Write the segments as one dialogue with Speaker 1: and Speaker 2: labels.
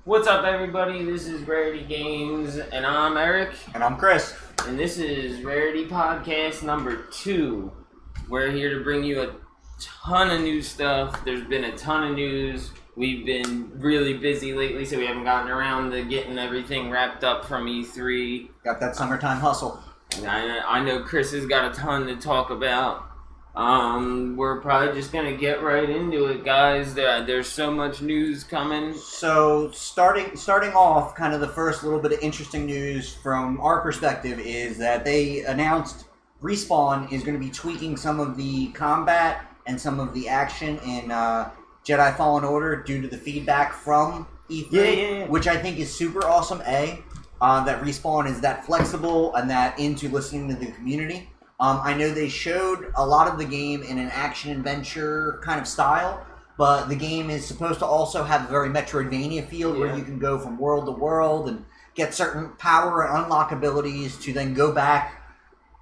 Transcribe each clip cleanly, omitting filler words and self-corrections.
Speaker 1: What's up, everybody? This is Rarity Games, and I'm Eric.
Speaker 2: And I'm Chris.
Speaker 1: And this is Rarity Podcast number 2. We're here to bring you a ton of new stuff. There's been a ton of news. We've been really busy lately, so we haven't gotten around to getting everything wrapped up from E3.
Speaker 2: Got that summertime hustle.
Speaker 1: And I know Chris has got a ton to talk about. We're probably just going to get right into it, guys. There's so much news coming.
Speaker 2: So, starting off, kind of the first little bit of interesting news from our perspective is that they announced Respawn is going to be tweaking some of the combat and some of the action in Jedi Fallen Order due to the feedback from E3, which I think is super awesome, that Respawn is that flexible and that into listening to the community. I know they showed a lot of the game in an action-adventure kind of style, but the game is supposed to also have a very Metroidvania feel where you can go from world to world and get certain power and unlock abilities to then go back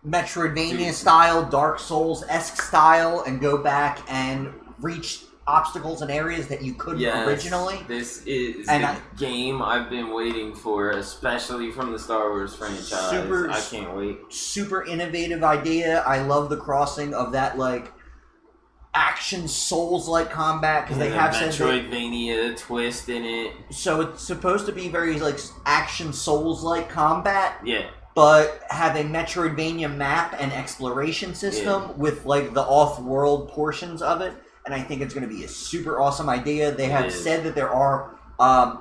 Speaker 2: Metroidvania style, Dark Souls-esque style, and go back and reach obstacles and areas that you couldn't originally.
Speaker 1: This is the game I've been waiting for, especially from the Star Wars franchise. I can't wait.
Speaker 2: Super innovative idea. I love the crossing of that action Souls-like combat because they have
Speaker 1: Metroidvania twist in it.
Speaker 2: So it's supposed to be very action Souls-like combat.
Speaker 1: Yeah.
Speaker 2: But have a Metroidvania map and exploration system with the off-world portions of it. And I think it's going to be a super awesome idea. They have said that there are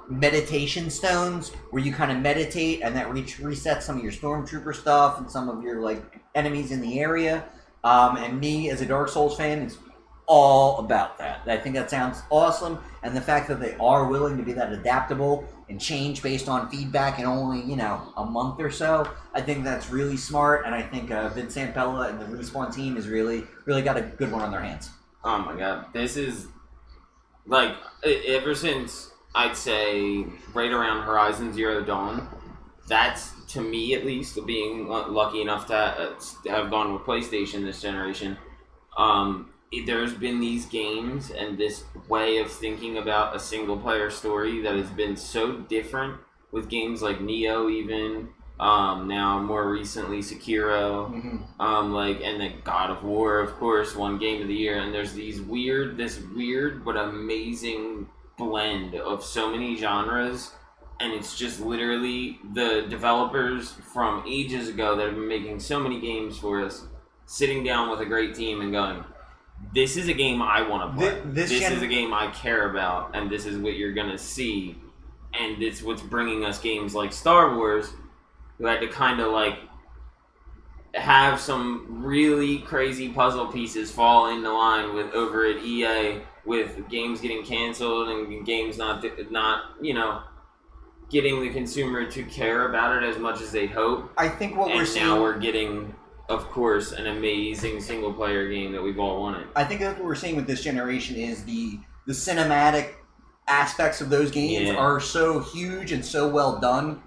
Speaker 2: meditation stones where you kind of meditate and that resets some of your stormtrooper stuff and some of your enemies in the area. And me, as a Dark Souls fan, is all about that. I think that sounds awesome. And the fact that they are willing to be that adaptable and change based on feedback in only, a month or so, I think that's really smart. And I think Vince Zampella and the Respawn team has really got a good one on their hands.
Speaker 1: Oh my god, this is, ever since, I'd say, right around Horizon Zero Dawn, that's, to me at least, being lucky enough to have gone with PlayStation this generation, there's been these games and this way of thinking about a single-player story that has been so different with games like Neo even, now more recently Sekiro, and then God of War, of course, won Game of the Year, and there's this weird but amazing blend of so many genres, and it's just literally the developers from ages ago that have been making so many games for us, sitting down with a great team and going, this is a game I want to play, this is a game I care about, and this is what you're going to see, and it's what's bringing us games like Star Wars, who had to kind of have some really crazy puzzle pieces fall into line with over at EA, with games getting canceled and games not getting the consumer to care about it as much as they hope.
Speaker 2: I think now
Speaker 1: we're getting, of course, an amazing single player game that we've all wanted.
Speaker 2: I think that's what we're seeing with this generation is the cinematic aspects of those games are so huge and so well done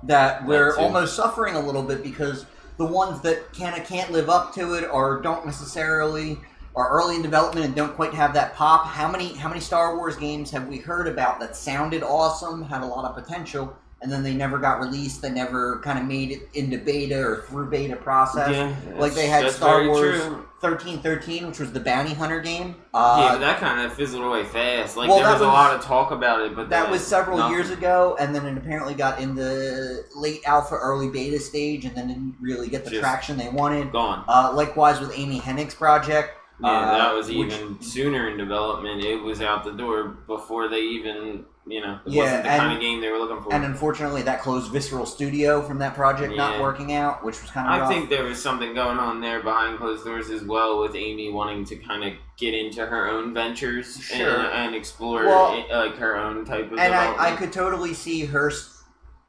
Speaker 2: that we're almost suffering a little bit because the ones that can't live up to it or don't necessarily are early in development and don't quite have that pop. How many Star Wars games have we heard about that sounded awesome, had a lot of potential, and then they never got released, they never kind of made it into beta or through beta process?
Speaker 1: Yeah,
Speaker 2: they had Star Wars 1313, which was the bounty hunter game.
Speaker 1: But that kind of fizzled away fast. There was a lot of talk about it, but
Speaker 2: that was several years ago, and then it apparently got in the late alpha, early beta stage, and then didn't really get the traction they wanted.
Speaker 1: Gone.
Speaker 2: Likewise with Amy Hennig's project.
Speaker 1: Yeah, that was even sooner in development. It was out the door before they even, it wasn't the kind of game they were looking for.
Speaker 2: And unfortunately, that closed Visceral Studio from that project not working out, which was kind of rough.
Speaker 1: I think there was something going on there behind closed doors as well, with Amy wanting to kind of get into her own ventures and explore her own type of development.
Speaker 2: And I could totally see her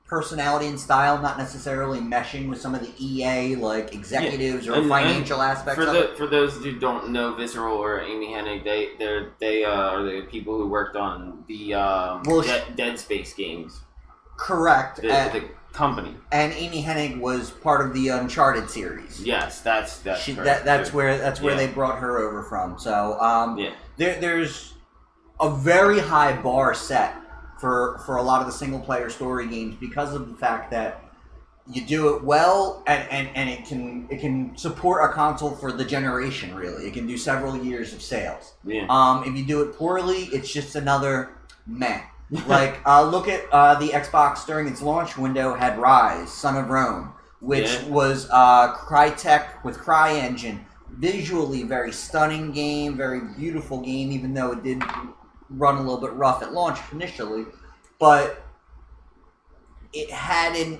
Speaker 2: personality and style not necessarily meshing with some of the EA executives or financial aspects of it.
Speaker 1: For those who don't know Visceral or Amy Hennig, they are the people who worked on the Dead Space games.
Speaker 2: Correct.
Speaker 1: The company.
Speaker 2: And Amy Hennig was part of the Uncharted series.
Speaker 1: Yes, that's
Speaker 2: that's where they brought her over from. So there's a very high bar set for a lot of the single player story games because of the fact that you do it well and it can support a console for the generation. Really, it can do several years of sales.
Speaker 1: Yeah.
Speaker 2: If you do it poorly, it's just another meh. Like look at the Xbox during its launch window had Rise, Son of Rome, which was Crytek with CryEngine. Visually very stunning game, very beautiful game, even though it did run a little bit rough at launch initially. But it had a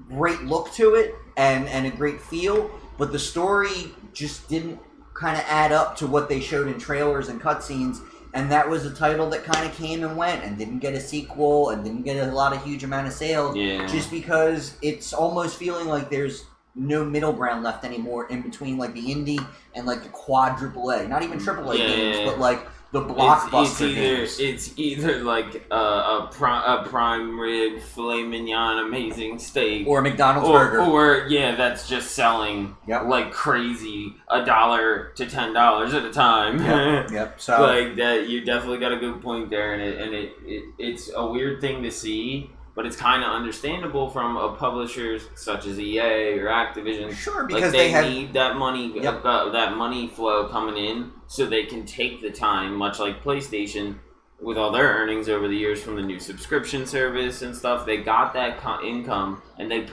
Speaker 2: great look to it and a great feel, but the story just didn't kind of add up to what they showed in trailers and cutscenes. And that was a title that kind of came and went and didn't get a sequel and didn't get a lot of huge amount of sales.
Speaker 1: Yeah.
Speaker 2: Just because it's almost feeling like there's no middle ground left anymore in between like the indie and like the quadruple A. Not even triple A games, but like the blockbuster games.
Speaker 1: It's either like a prime rib, filet mignon, amazing steak,
Speaker 2: or a McDonald's burger,
Speaker 1: or that's just selling like crazy $1 to $10 at a time.
Speaker 2: Yep. So
Speaker 1: like that, you definitely got a good point there, and it's a weird thing to see. But it's kind of understandable from a publishers such as EA or Activision.
Speaker 2: Sure, because
Speaker 1: like
Speaker 2: they
Speaker 1: need that money, that money flow coming in, so they can take the time, much like PlayStation, with all their earnings over the years from the new subscription service and stuff. They got that income, and they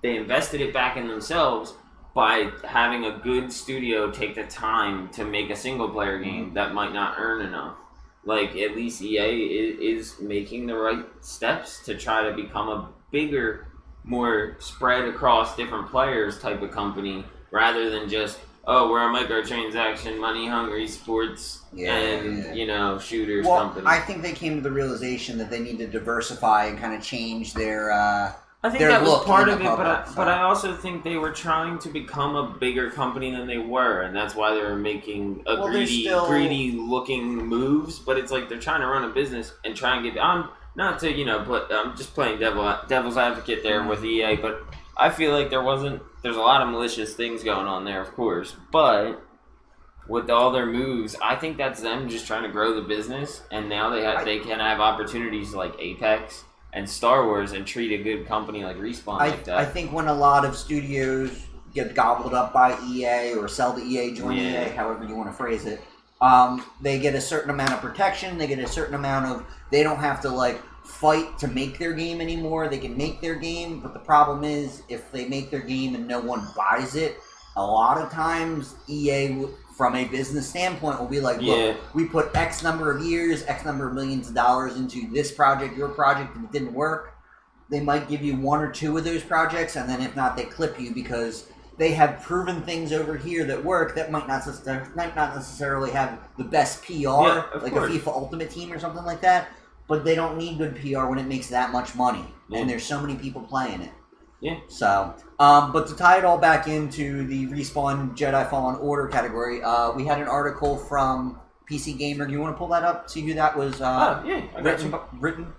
Speaker 1: invested it back in themselves by having a good studio take the time to make a single player game that might not earn enough. Like, at least EA is making the right steps to try to become a bigger, more spread across different players type of company, rather than just, we're a microtransaction, money-hungry sports shooters company.
Speaker 2: I think they came to the realization that they need to diversify and kind of change their
Speaker 1: I think that was part of it, but I also think they were trying to become a bigger company than they were, and that's why they were making greedy looking moves. But it's like they're trying to run a business and try and get. I'm just playing devil's advocate there with EA, but I feel like there's a lot of malicious things going on there, of course, but with all their moves, I think that's them just trying to grow the business, and now they can have opportunities like Apex and Star Wars and treat a good company like Respawn like that.
Speaker 2: I think when a lot of studios get gobbled up by EA or sell to EA, join EA, however you want to phrase it, they get a certain amount of protection, they get a certain amount of, they don't have to like fight to make their game anymore, they can make their game, but the problem is if they make their game and no one buys it, a lot of times EA from a business standpoint will be like, look, we put X number of years, X number of millions of dollars into this project, your project, and it didn't work. They might give you one or two of those projects, and then if not, they clip you because they have proven things over here that work that might not necessarily have the best PR, like a FIFA Ultimate Team or something like that, but they don't need good PR when it makes that much money, and there's so many people playing it.
Speaker 1: Yeah.
Speaker 2: So, but to tie it all back into the Respawn Jedi Fallen Order category, we had an article from PC Gamer. Do you want to pull that up? See who that was written?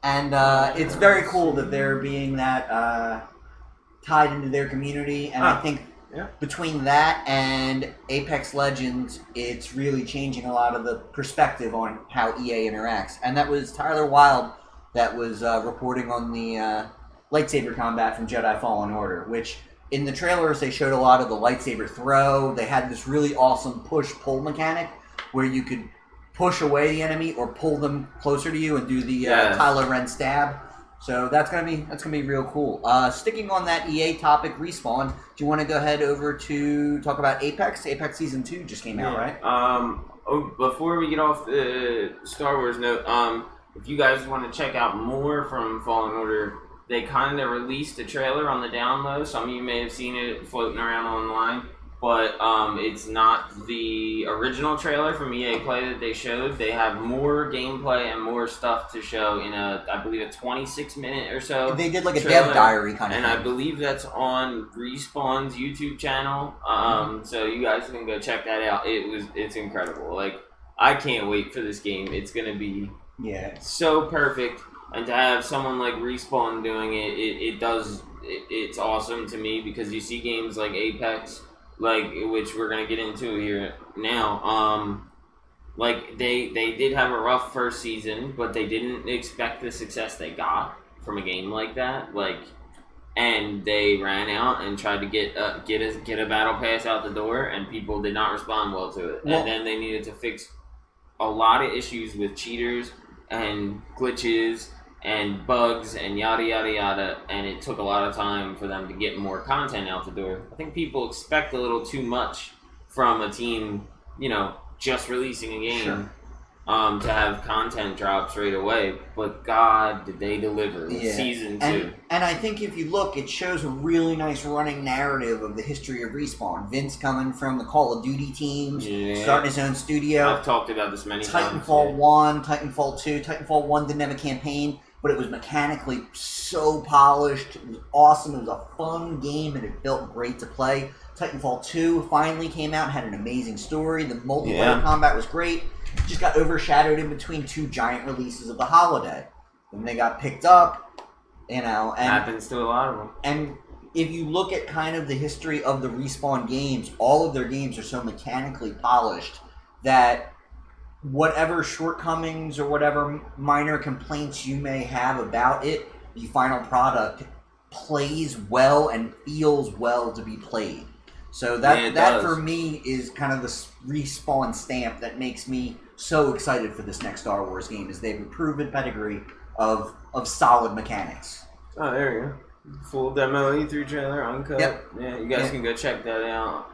Speaker 2: And it's very cool that they're being that tied into their community. And I think between that and Apex Legends, it's really changing a lot of the perspective on how EA interacts. And that was Tyler Wilde that was reporting on the lightsaber combat from Jedi Fallen Order, which in the trailers they showed a lot of the lightsaber throw. They had this really awesome push-pull mechanic where you could push away the enemy or pull them closer to you and do the Kylo Ren stab. So that's gonna be real cool. Sticking on that EA topic, Respawn, do you want to go ahead over to talk about Apex? Apex Season 2 just came out, right?
Speaker 1: Before we get off the Star Wars note, if you guys want to check out more from Fallen Order, they kind of released a trailer on the down low. Some of you may have seen it floating around online, but it's not the original trailer from EA Play that they showed. They have more gameplay and more stuff to show in I believe a 26-minute or so.
Speaker 2: They did like a
Speaker 1: trailer,
Speaker 2: dev diary kind of thing.
Speaker 1: And I believe that's on Respawn's YouTube channel. So you guys can go check that out. It's incredible. Like, I can't wait for this game. It's gonna be so perfect. And to have someone like Respawn doing it's awesome to me, because you see games like Apex, like, which we're going to get into here now, Like, they did have a rough first season, but they didn't expect the success they got from a game like that. Like, and they ran out and tried to get a battle pass out the door, and people did not respond well to it. And then they needed to fix a lot of issues with cheaters and glitches and bugs and yada yada yada, and it took a lot of time for them to get more content out the door. I think people expect a little too much from a team, just releasing a game.
Speaker 2: Sure.
Speaker 1: To have content drops right away, but God, did they deliver with Season 2.
Speaker 2: And I think if you look, it shows a really nice running narrative of the history of Respawn. Vince coming from the Call of Duty teams, starting his own studio.
Speaker 1: I've talked about this many times.
Speaker 2: Titanfall 1, Titanfall 2. Titanfall 1 didn't have a campaign, but it was mechanically so polished. It was awesome. It was a fun game, and it felt great to play. Titanfall 2 finally came out and had an amazing story. The multiplayer combat was great. Just got overshadowed in between two giant releases of the holiday. Then they got picked up, and
Speaker 1: happens to a lot of them.
Speaker 2: And if you look at kind of the history of the Respawn games, all of their games are so mechanically polished that whatever shortcomings or whatever minor complaints you may have about it, the final product plays well and feels well to be played. So that for me is kind of the Respawn stamp that makes me so excited for this next Star Wars game, is they've a proven pedigree of solid mechanics.
Speaker 1: Oh, there you go. Full demo E3 trailer, uncut.
Speaker 2: Yep.
Speaker 1: Yeah, you guys can go check that out.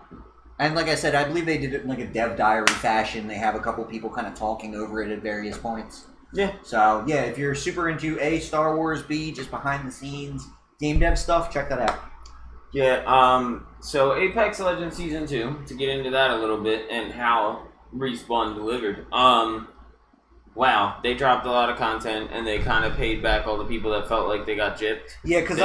Speaker 2: And like I said, I believe they did it in like a dev diary fashion. They have a couple people kind of talking over it at various points.
Speaker 1: Yeah.
Speaker 2: So, yeah, if you're super into A, Star Wars, B, just behind the scenes, game dev stuff, check that out.
Speaker 1: Yeah, so Apex Legends Season 2, to get into that a little bit, and how Respawn delivered. Wow, they dropped a lot of content, and they kind of paid back all the people that felt like they got gypped.
Speaker 2: Yeah, because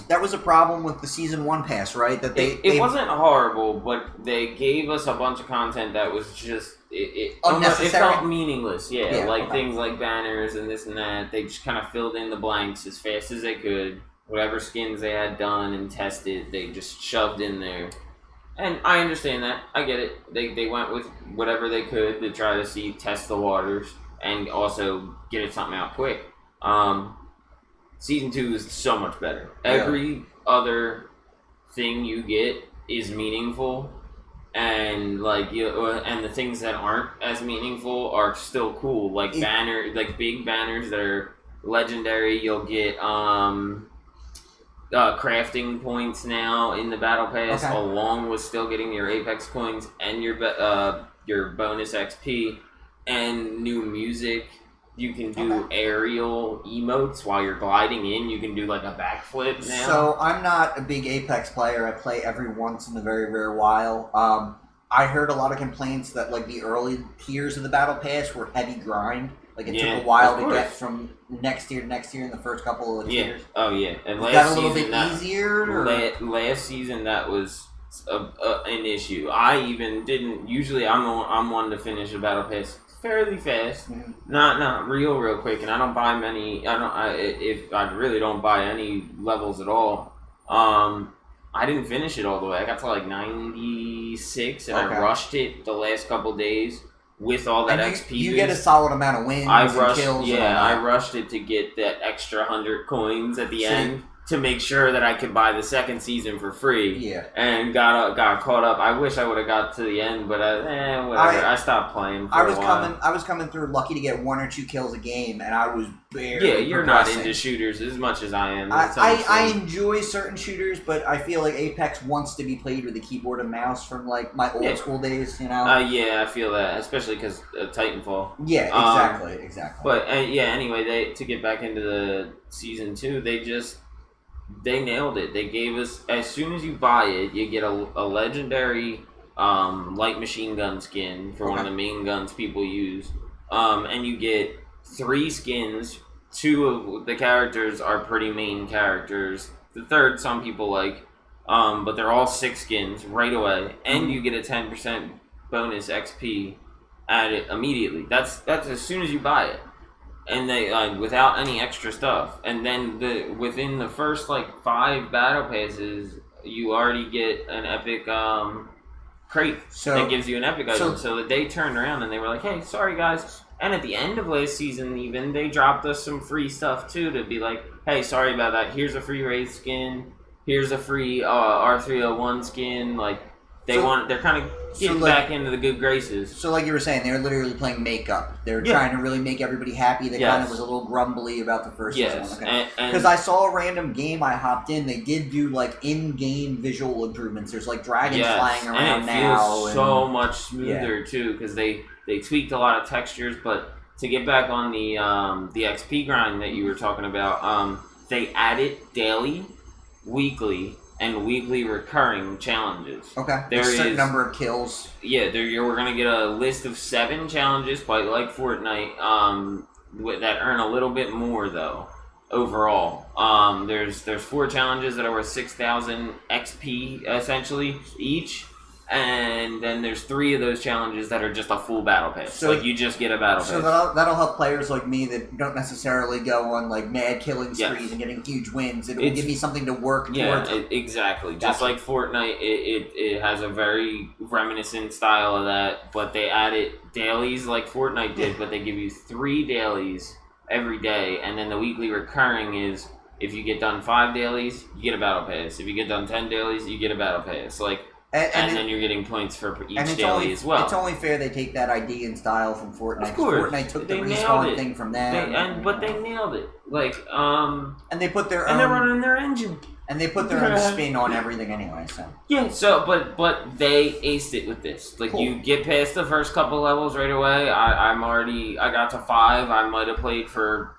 Speaker 2: that was a problem with the Season 1 pass, right? That
Speaker 1: it wasn't horrible, but they gave us a bunch of content that was just... It felt meaningless, things like banners and this and that. They just kind of filled in the blanks as fast as they could. Whatever skins they had done and tested, they just shoved in there. And I understand that. I get it. They went with whatever they could to try to test the waters and also get it something out quick. Season 2 is so much better. Every other thing you get is meaningful, and and the things that aren't as meaningful are still cool. Like big banners that are legendary. You'll get crafting points now in the battle pass, along with still getting your Apex coins and your bonus XP and new music. You can do aerial emotes while you're gliding in. You can do like a backflip now.
Speaker 2: So I'm not a big Apex player. I play every once in a very rare while. I heard a lot of complaints that like the early tiers of the battle pass were heavy grind. Like, it took a while to get from next tier to next tier in the first couple of tiers.
Speaker 1: Oh, yeah. And
Speaker 2: was that a little bit easier?
Speaker 1: Last season, that was an issue. I even didn't... Usually, I'm one to finish a battle pass fairly fast. Mm-hmm. Not real quick. And I don't buy many... I really don't buy any levels at all. I didn't finish it all the way. I got to like 96, and I rushed it the last couple days. With all that XP,
Speaker 2: you get a solid amount of wins and kills.
Speaker 1: Yeah, I rushed it to get that extra 100 coins at the end to make sure that I could buy the second season for free.
Speaker 2: Yeah,
Speaker 1: and got caught up. I wish I would have got to the end, but whatever. I stopped playing. I
Speaker 2: was coming through lucky to get 1 or 2 kills a game, and I was barely.
Speaker 1: Yeah, you're not into shooters as much as I am.
Speaker 2: I enjoy certain shooters, but I feel like Apex wants to be played with a keyboard and mouse from like my old school days. You know.
Speaker 1: Yeah, I feel that, especially because Titanfall.
Speaker 2: Yeah, exactly.
Speaker 1: But anyway, to get back into the Season 2, they nailed it. They gave us, as soon as you buy it, you get a legendary light machine gun skin for one of the main guns people use. And you get 3 skins. 2 of the characters are pretty main characters. The third, some people like. But they're all 6 skins right away. And you get a 10% bonus XP at it immediately. That's as soon as you buy it. And they without any extra stuff, and then within the first 5 battle passes, you already get an epic crate that gives you an epic item. So they turned around and they were like, hey, sorry guys. And at the end of last season, even, they dropped us some free stuff too to be like, hey, sorry about that. Here's a free Wraith skin. Here's a free R301 skin. Like, they're kind of getting back into the good graces. So like you were saying, they were literally playing makeup. They were trying to really make everybody happy. They kind of was a little grumbly about the first season. Because I saw a random game I hopped in. They did do like in-game visual improvements. There's like dragons flying around now. And it feels so much smoother too, because they tweaked a lot of textures. But to get back on the XP grind that you were talking about, they added daily, weekly, and weekly recurring challenges. Okay. There's a certain number of kills. Yeah, we're going to get a list of 7 challenges, quite like Fortnite, that earn a little bit more, though, overall. There's 4 challenges that are worth 6,000 XP, essentially, each. And then there's 3 of those challenges that are just a full battle pass. So like, you just get a battle pass. So that'll help players like me that don't necessarily go on like mad killing sprees and getting huge wins. It'll give me something to work towards. Yeah, exactly. Gotcha. Just like Fortnite, it has a very reminiscent style of that, but they added dailies like Fortnite did, but they give you 3 dailies every day, and then the weekly recurring is if you get done 5 dailies, you get a battle pass. If you get done 10 dailies, you get a battle pass. Like. And then you're getting points for each daily as well. It's only fair they take that idea and style from Fortnite. Of course. Fortnite took the respawn thing from them. But they nailed it. Like, and they put their own... And they're running their engine. And they put their own spin on everything anyway, so... Yeah, so, but they aced it with this. Like, you get past the first couple levels right away. I got to 5. I might have played for...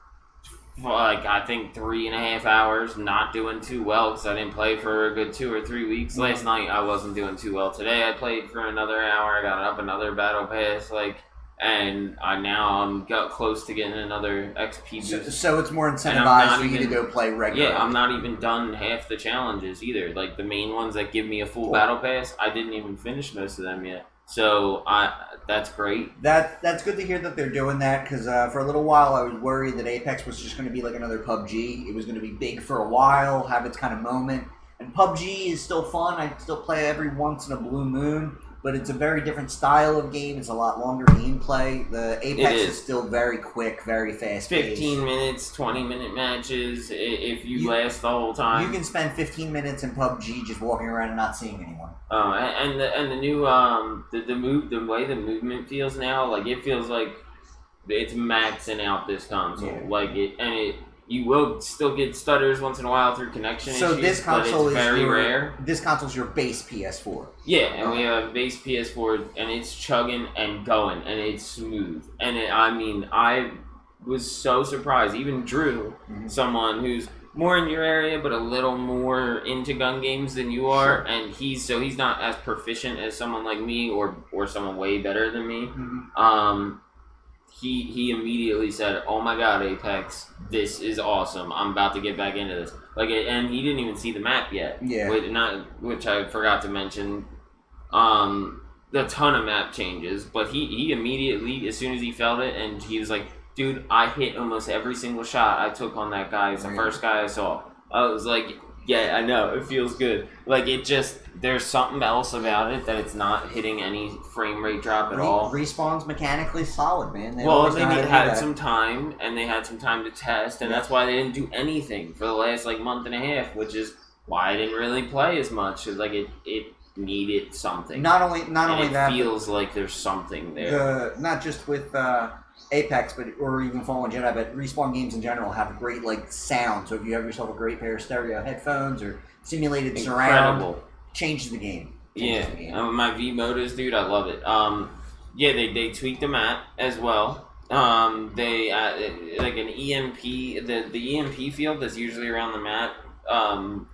Speaker 1: like, I think 3.5 hours, not doing too well because I didn't play for a good 2 or 3 weeks. Last night I wasn't doing too well. Today I played for another hour. I got up another battle pass, and I'm got close to getting another XP boost. So it's more incentivized for you to go play regularly. Yeah, I'm not even done half the challenges either. Like the main ones that give me a full battle pass, I didn't even finish most of them yet. So that's great. That's good to hear that they're doing that, because for a little while I was worried that Apex was just going to be like another PUBG. It was going to be big for a while, have its kind of moment. And PUBG is still fun. I still play every once in a blue moon, but it's a very different style of game. It's a lot longer gameplay. The Apex is still very quick, very fast. 15 minutes, 20-minute matches if you last the whole time. You can spend 15 minutes in PUBG just walking around and not seeing anyone. And the new the way the movement feels now, like it feels like it's maxing out this console. Yeah. You will still get stutters once in a while through connection issues, this console but it's very rare. This console's your base PS4. Yeah, and we have a base PS4, and it's chugging and going, and it's smooth. And I was so surprised. Even Drew, someone who's more in your area, but a little more into gun games than you are, and he's not as proficient as someone like me or someone way better than me. He immediately said, "Oh my God, Apex, this is awesome! I'm about to get back into this." And he didn't even see the map yet. Yeah. Which I forgot to mention. The ton of map changes, but he immediately, as soon as he felt it, and he was like, "Dude, I hit almost every single shot I took on that guy. It's the first guy I saw." I was like, "Yeah, I know. It feels good." Like there's something else about it that it's not hitting any frame rate drop at all. Respawn's mechanically solid, man. They had some time, and they had some time to test, and that's why they didn't do anything for the last month and a half, which is why I didn't really play as much. It needed something. Not only that, it feels like there's something there. Not just with Apex, or even Fallen Jedi, but Respawn games in general have great sound. So if you have yourself a great pair of stereo headphones or simulated surround, changes the game. My V Motos, dude, I love it. They tweaked the map as well. They an EMP, the EMP field that's usually around the map.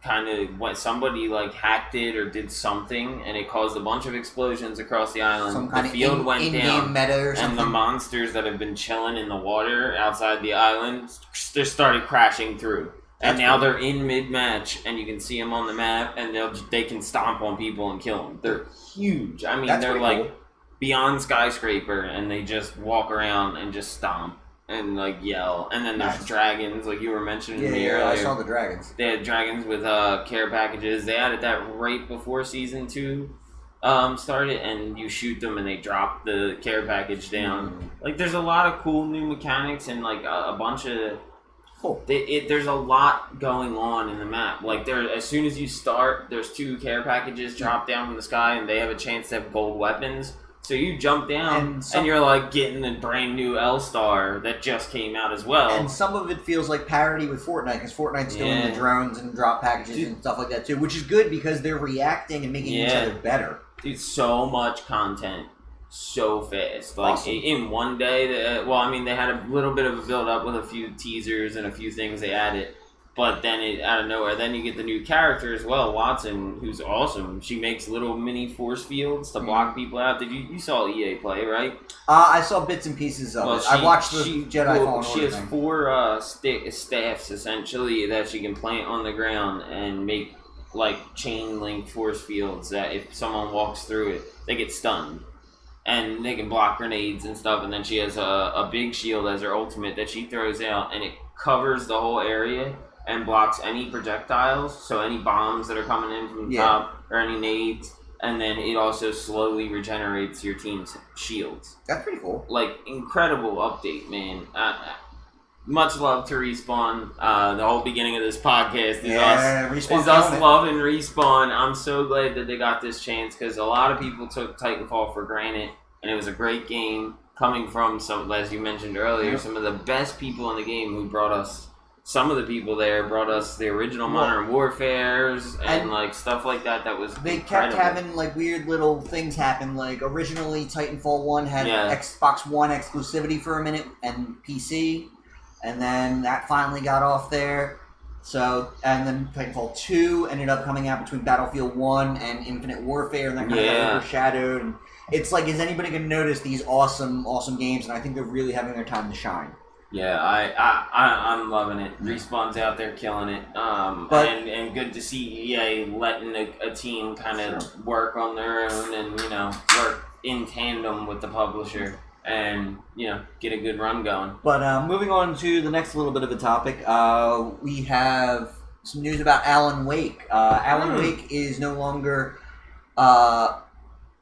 Speaker 1: Kind of when somebody hacked it or did something, and it caused a bunch of explosions across the island. Some kind of field went down, meta or something. And the monsters that have been chilling in the water outside the island just started crashing through. And now they're in mid-match, and you can see them on the map, and they can stomp on people and kill them. They're huge. I mean, they're cool. Beyond skyscraper, and they just walk around and just stomp and yell. And then there's dragons, like you were mentioning to me earlier. I saw the dragons. They had dragons with care packages. They added that right before season 2. started, and you shoot them and they drop the care package down. Like, there's a lot of cool new mechanics and like a bunch of cool. There's a lot going on in the map. Like, as soon as you start, there's 2 care packages drop down from the sky, and they have a chance to have gold weapons. So you jump down, and you're like getting a brand new L-Star that just came out as well.
Speaker 2: And some of it feels like parody with Fortnite, because Fortnite's doing the drones and drop packages and stuff like that too, which is good because they're reacting and making each other better.
Speaker 1: Dude, so much content, so fast. Like, in one day, they had a little bit of a build-up with a few teasers and a few things they added. But then out of nowhere, then you get the new character as well, Watson, who's awesome. She makes little mini force fields to block people out. You saw EA play, right?
Speaker 2: I saw bits and pieces of it. I watched the Jedi Fallen Order
Speaker 1: She has 4 staffs, essentially, that she can plant on the ground and make, like, chain link force fields that if someone walks through it, they get stunned. And they can block grenades and stuff. And then she has a big shield as her ultimate that she throws out, and it covers the whole area and blocks any projectiles, so any bombs that are coming in from the top, or any nades, and then it also slowly regenerates your team's shields.
Speaker 2: That's pretty cool.
Speaker 1: Like, incredible update, man. Much love to Respawn. The whole beginning of this podcast is us loving Respawn. I'm so glad that they got this chance, because a lot of people took Titanfall for granted, and it was a great game coming from, as you mentioned earlier, some of the best people in the game who brought us. Some of the people there brought us the original Modern Warfares and like stuff like that. That was
Speaker 2: they
Speaker 1: incredible.
Speaker 2: Kept having like weird little things happen. Like originally, Titanfall 1 had Xbox One exclusivity for a minute and PC, and then that finally got off there. So and then Titanfall 2 ended up coming out between Battlefield 1 and Infinite Warfare, and that kind of got overshadowed. And it's like, is anybody going to notice these awesome games? And I think they're really having their time to shine.
Speaker 1: Yeah, I'm loving it. Respawn's out there killing it. And good to see EA letting a team kind of work on their own and, work in tandem with the publisher and, get a good run going.
Speaker 2: But moving on to the next little bit of a topic, we have some news about Alan Wake. Alan Wake is no longer...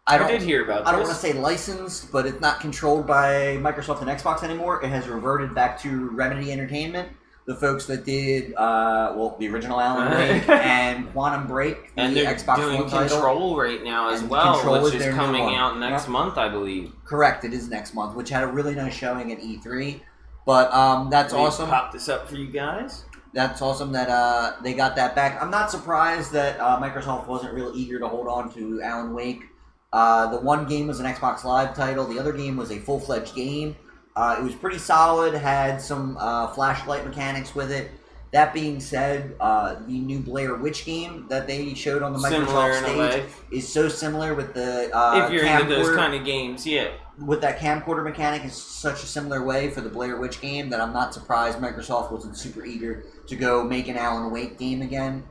Speaker 2: I did hear about this. I don't want to say licensed, but it's not controlled by Microsoft and Xbox anymore. It has reverted back to Remedy Entertainment, the folks that did, the original Alan Wake and Quantum Break,
Speaker 1: and they're
Speaker 2: Xbox
Speaker 1: doing
Speaker 2: One title.
Speaker 1: Control right now as well, which is coming out next month, I believe.
Speaker 2: Correct, it is next month, which had a really nice showing at E3. But that's awesome.
Speaker 1: Pop this up for you guys.
Speaker 2: That's awesome that they got that back. I'm not surprised that Microsoft wasn't real eager to hold on to Alan Wake. The one game was an Xbox Live title. The other game was a full-fledged game. It was pretty solid, had some flashlight mechanics with it. That being said, the new Blair Witch game that they showed on the Microsoft stage is so similar with the
Speaker 1: if you're into those kind of games,
Speaker 2: with that camcorder mechanic in such a similar way for the Blair Witch game that I'm not surprised Microsoft wasn't super eager to go make an Alan Wake game again.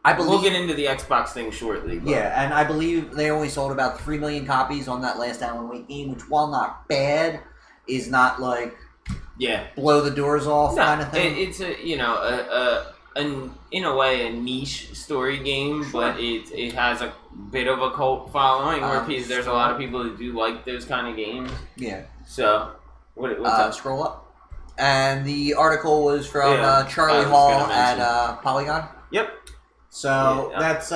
Speaker 2: I believe,
Speaker 1: we'll get into the Xbox thing shortly. But.
Speaker 2: Yeah, and I believe they only sold about 3 million copies on that last Alan Wake game, which, while not bad, is not like blow the doors off kind of thing.
Speaker 1: It's in a way a niche story game, but it has a bit of a cult following where there's a lot of people that do like those kind of games.
Speaker 2: Yeah.
Speaker 1: So what's up?
Speaker 2: Scroll up, and the article was from Charlie Hall at Polygon.
Speaker 1: Yep.
Speaker 2: So that's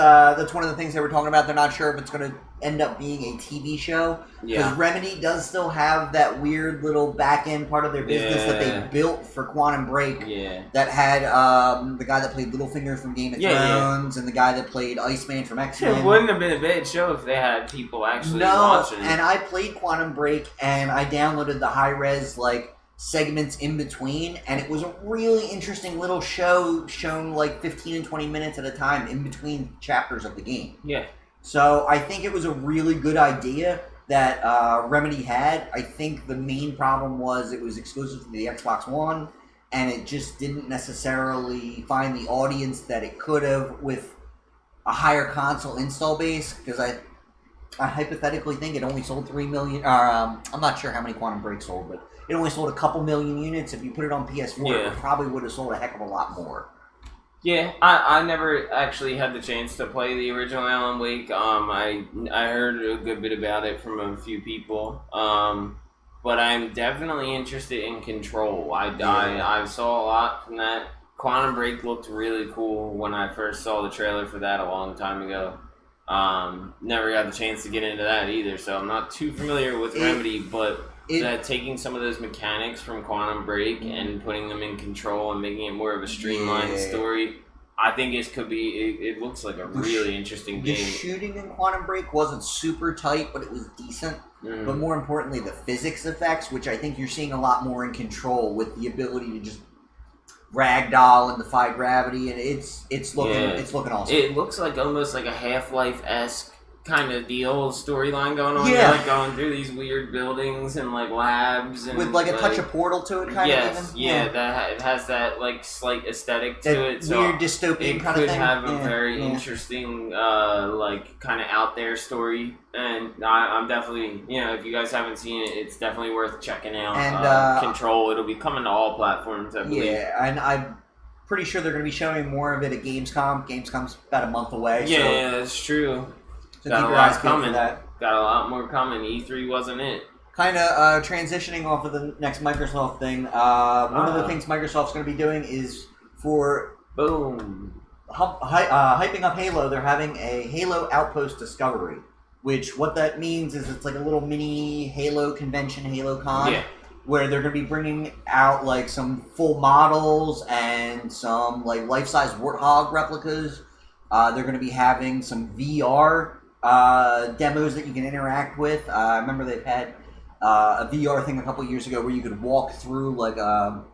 Speaker 2: one of the things they were talking about. They're not sure if it's going to end up being a TV show. Because Remedy does still have that weird little back-end part of their business that they built for Quantum Break. That had the guy that played Littlefinger from Game of Thrones and the guy that played Iceman from X-Men.
Speaker 1: It wouldn't have been a bad show if they had people actually watching it.
Speaker 2: And I played Quantum Break and I downloaded the high-res, segments in between, and it was a really interesting little show shown 15 and 20 minutes at a time in between chapters of the game. So I think it was a really good idea that Remedy had. I think the main problem was it was exclusive to the Xbox One, and it just didn't necessarily find the audience that it could have with a higher console install base, because I hypothetically think it only sold 3 million, I'm not sure how many Quantum Break sold, but it only sold a couple million units. If you put it on PS4, it probably would have sold a heck of a lot more.
Speaker 1: Yeah, I never actually had the chance to play the original Alan Wake. I heard a good bit about it from a few people. But I'm definitely interested in Control. I saw a lot from that. Quantum Break looked really cool when I first saw the trailer for that a long time ago. Never got the chance to get into that either, so I'm not too familiar with Remedy, but taking some of those mechanics from Quantum Break and putting them in Control and making it more of a streamlined story, I think it looks like a really interesting game.
Speaker 2: The shooting in Quantum Break wasn't super tight, but it was decent. But more importantly, the physics effects, which I think you're seeing a lot more in Control, with the ability to just ragdoll and defy gravity, and it's looking awesome.
Speaker 1: It looks like almost like a Half-Life-esque kind of deal storyline going on.
Speaker 2: Yeah.
Speaker 1: You're like going through these weird buildings and like labs and
Speaker 2: with like a touch of Portal to it, kind of.
Speaker 1: Even. It has that like slight aesthetic to it. So
Speaker 2: weird dystopian kind of thing.
Speaker 1: It could have a very interesting, like kind of out there story, and I'm definitely, if you guys haven't seen it, it's definitely worth checking out. And Control, it'll be coming to all platforms, I believe.
Speaker 2: Yeah, and I'm pretty sure they're going to be showing more of it at Gamescom. Gamescom's about a month away.
Speaker 1: Yeah, that's true.
Speaker 2: So keep your eyes peeled for that.
Speaker 1: Got a lot more coming. E3 wasn't it.
Speaker 2: Kind of transitioning off of the next Microsoft thing. One of the things Microsoft's going to be doing is for hyping up Halo. They're having a Halo Outpost Discovery, which what that means is it's like a little mini Halo convention, Halo Con, where they're going to be bringing out like some full models and some like life-size Warthog replicas. They're going to be having some VR demos that you can interact with. I remember they've had a VR thing a couple years ago where you could walk through like a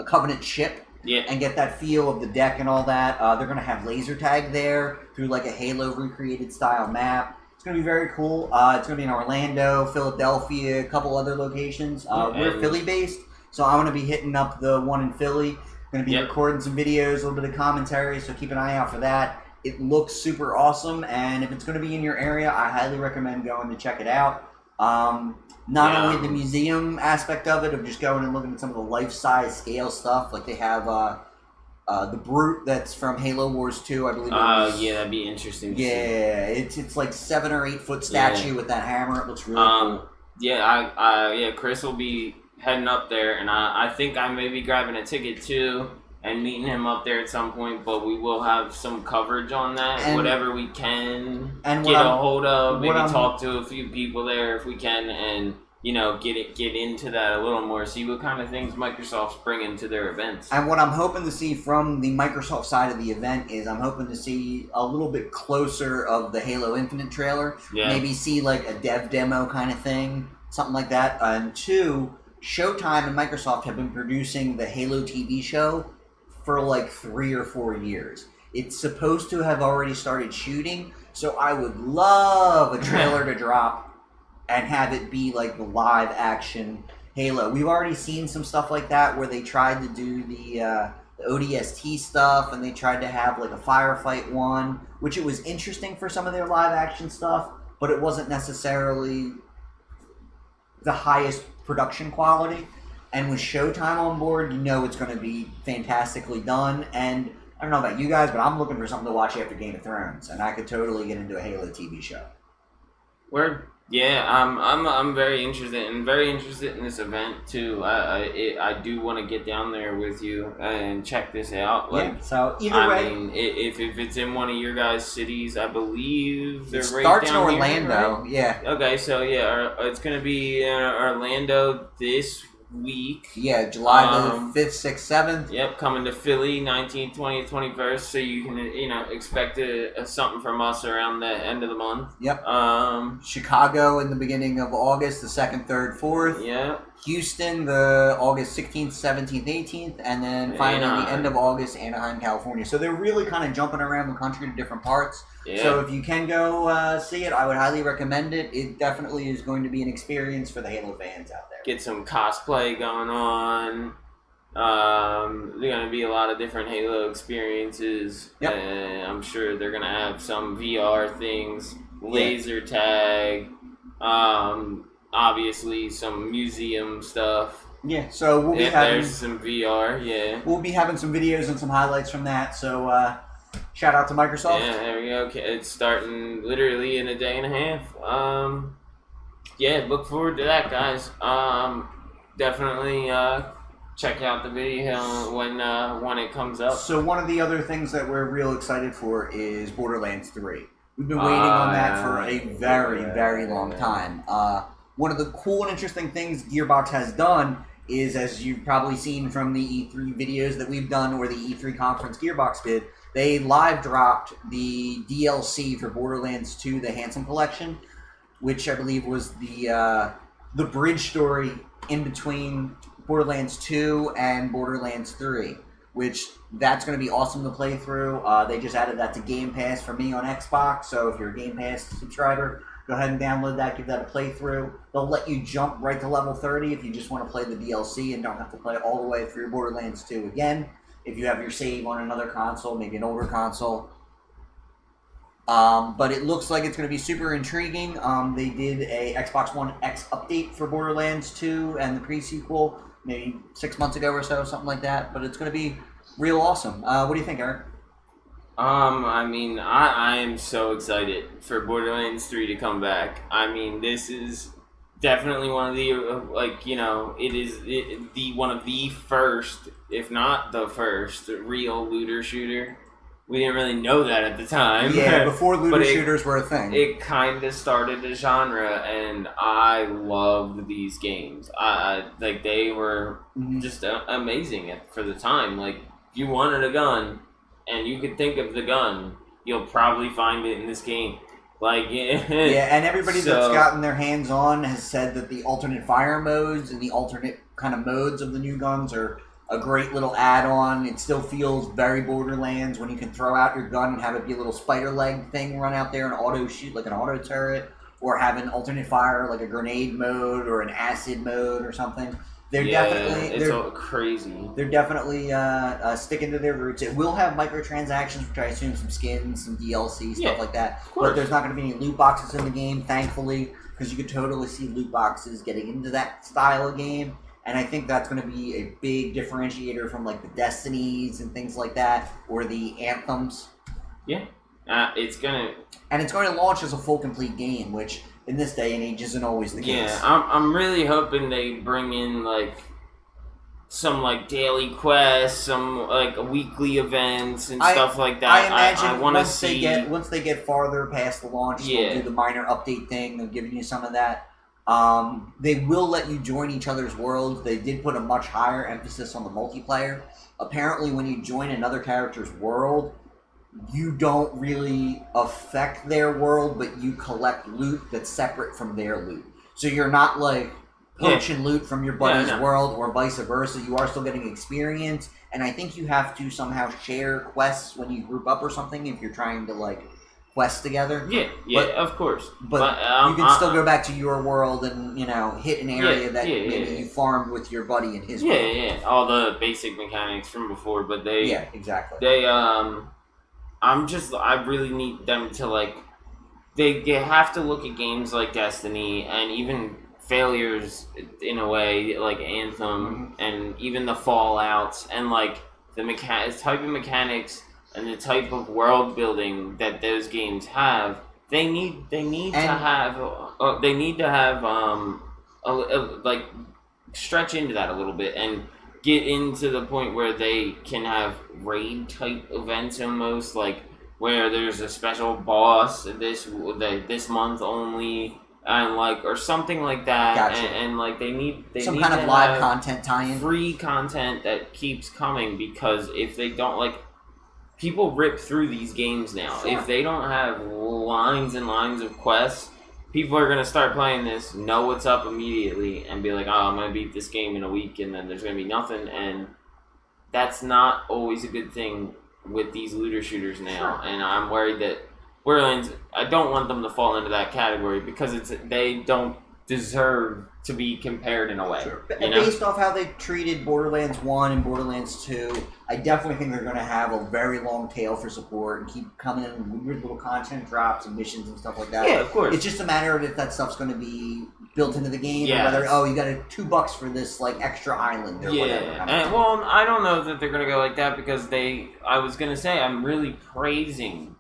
Speaker 2: Covenant ship and get that feel of the deck and all that. They're going to have laser tag there through like a Halo recreated style map. It's going to be very cool. It's going to be in Orlando, Philadelphia, a couple other locations. We're Philly based, so I'm going to be hitting up the one in Philly. Going to be recording some videos, a little bit of commentary, so keep an eye out for that. It looks super awesome, and if it's going to be in your area, I highly recommend going to check it out. Not only the museum aspect of it, of just going and looking at some of the life-size scale stuff, like they have the Brute that's from Halo Wars 2, I believe.
Speaker 1: That'd be interesting.
Speaker 2: It's like 7 or 8 foot statue with that hammer. It looks really cool.
Speaker 1: Chris will be heading up there, and I think I may be grabbing a ticket too and meeting him up there at some point, but we will have some coverage on that, and whatever we can get a hold of, maybe talk to a few people there if we can, and get into that a little more, see what kind of things Microsoft's bringing to their events.
Speaker 2: And what I'm hoping to see from the Microsoft side of the event is I'm hoping to see a little bit closer of the Halo Infinite trailer, maybe see like a dev demo kind of thing, something like that. And 2, Showtime and Microsoft have been producing the Halo TV show for like 3 or 4 years. It's supposed to have already started shooting, so I would love a trailer to drop and have it be like the live action Halo. We've already seen some stuff like that where they tried to do the ODST stuff, and they tried to have like a firefight one, which it was interesting for some of their live action stuff, but it wasn't necessarily the highest production quality. And with Showtime on board, it's going to be fantastically done. And I don't know about you guys, but I'm looking for something to watch after Game of Thrones, and I could totally get into a Halo TV show.
Speaker 1: Word. Yeah, I'm very interested in this event too. I do want to get down there with you and check this out.
Speaker 2: So either way,
Speaker 1: I mean, if it's in one of your guys' cities, I believe they're right
Speaker 2: starts
Speaker 1: down
Speaker 2: in Orlando.
Speaker 1: Here, right? Okay, so it's gonna be Orlando this week.
Speaker 2: Yeah, July the 5th, 6th, 7th.
Speaker 1: Yep, coming to Philly, 19th, 20th, 21st. So you can, expect something from us around the end of the month.
Speaker 2: Yep. Chicago in the beginning of August, the 2nd, 3rd, 4th.
Speaker 1: Yeah.
Speaker 2: Houston, the August 16th, 17th, 18th. And then finally the end of August, Anaheim, California. So they're really kind of jumping around the country to different parts. Yeah. So if you can go see it, I would highly recommend it. It definitely is going to be an experience for the Halo fans out there.
Speaker 1: Get some cosplay going on. There are going to be a lot of different Halo experiences.
Speaker 2: Yep.
Speaker 1: I'm sure they're going to have some VR things, laser tag, obviously some museum stuff.
Speaker 2: Yeah, so we'll be
Speaker 1: there's some VR,
Speaker 2: We'll be having some videos and some highlights from that, so shout out to Microsoft.
Speaker 1: Yeah, there we go. Okay, it's starting literally in a day and a half. Yeah, look forward to that, guys. Definitely check out the video when it comes up.
Speaker 2: So one of the other things that we're real excited for is Borderlands 3. We've been waiting on that for a very, very long time. One of the cool and interesting things GearBox has done is, as you've probably seen from the E3 videos that we've done or the E3 conference GearBox did, they live dropped the DLC for Borderlands 2, the Handsome Collection, which I believe was the bridge story in between Borderlands 2 and Borderlands 3, which that's going to be awesome to play through. They just added that to Game Pass for me on Xbox, so if you're a Game Pass subscriber, go ahead and download that, give that a playthrough. They'll let you jump right to level 30 if you just want to play the DLC and don't have to play all the way through Borderlands 2 again. If you have your save on another console, maybe an older console. But it looks like it's going to be super intriguing. They did a Xbox One X update for Borderlands 2 and the pre-sequel maybe 6 months ago or so, something like that. But it's going to be real awesome. What do you think, Eric?
Speaker 1: I mean, I am so excited for Borderlands 3 to come back. I mean, this is definitely one of the, it is one of the first, if not the first, real looter shooter. We didn't really know that at the time.
Speaker 2: Yeah, before looter shooters were a thing.
Speaker 1: It kind of started a genre, and I loved these games. They were just amazing for the time. Like, if you wanted a gun, and you could think of the gun, you'll probably find it in this game.
Speaker 2: And everybody that's gotten their hands on has said that the alternate fire modes and the alternate kind of modes of the new guns are a great little add-on. It still feels very Borderlands when you can throw out your gun and have it be a little spider leg thing run out there and auto shoot like an auto turret, or have an alternate fire like a grenade mode or an acid mode or something. They're
Speaker 1: crazy.
Speaker 2: They're definitely sticking to their roots. It will have microtransactions, which I assume some skins, some DLC, stuff like that. But there's not going to be any loot boxes in the game, thankfully, because you could totally see loot boxes getting into that style of game. And I think that's going to be a big differentiator from like the Destinies and things like that, or the Anthems.
Speaker 1: Yeah, it's going
Speaker 2: to launch as a full complete game, which in this day and age isn't always the case.
Speaker 1: Yeah, I'm really hoping they bring in some daily quests, some weekly events and stuff like that.
Speaker 2: I imagine
Speaker 1: I want to see
Speaker 2: once they get farther past the launch, they'll do the minor update thing. They're giving you some of that. They will let you join each other's worlds. They did put a much higher emphasis on the multiplayer. Apparently, when you join another character's world, you don't really affect their world, but you collect loot that's separate from their loot. So you're not poaching loot from your buddy's world or vice versa. You are still getting experience, and I think you have to somehow share quests when you group up or something if you're trying to quest together.
Speaker 1: Of course.
Speaker 2: But you can still go back to your world and hit an area that maybe you farmed with your buddy in his world.
Speaker 1: Yeah. All the basic mechanics from before, but they
Speaker 2: exactly.
Speaker 1: They I really need them to they have to look at games like Destiny and even failures in a way like Anthem and even the Fallouts and the type of mechanics and the type of world building that those games have. They need to have stretch into that a little bit and get into the point where they can have raid type events almost, where there's a special boss this month only, and or something like that.
Speaker 2: Gotcha.
Speaker 1: And they need
Speaker 2: some kind of live content tie-in,
Speaker 1: free content that keeps coming, because if they don't people rip through these games now.
Speaker 2: Sure.
Speaker 1: If they don't have lines and lines of quests, people are going to start playing this, know what's up immediately, and be like, oh, I'm going to beat this game in a week, and then there's going to be nothing. And that's not always a good thing with these looter shooters now. Sure. And I'm worried that Borderlands, I don't want them to fall into that category, because they don't deserve to be compared in a way.
Speaker 2: Sure.
Speaker 1: You know?
Speaker 2: Based off how they treated Borderlands 1 and Borderlands 2, I definitely think they're going to have a very long tail for support and keep coming in with weird little content drops and missions and stuff like that.
Speaker 1: Yeah, of course.
Speaker 2: It's just a matter of if that stuff's going to be built into the game
Speaker 1: Yeah,
Speaker 2: or whether, you got $2 for this like extra island or whatever.
Speaker 1: Yeah, and well, I don't know that they're going to go like that because I was going to say, I'm really praising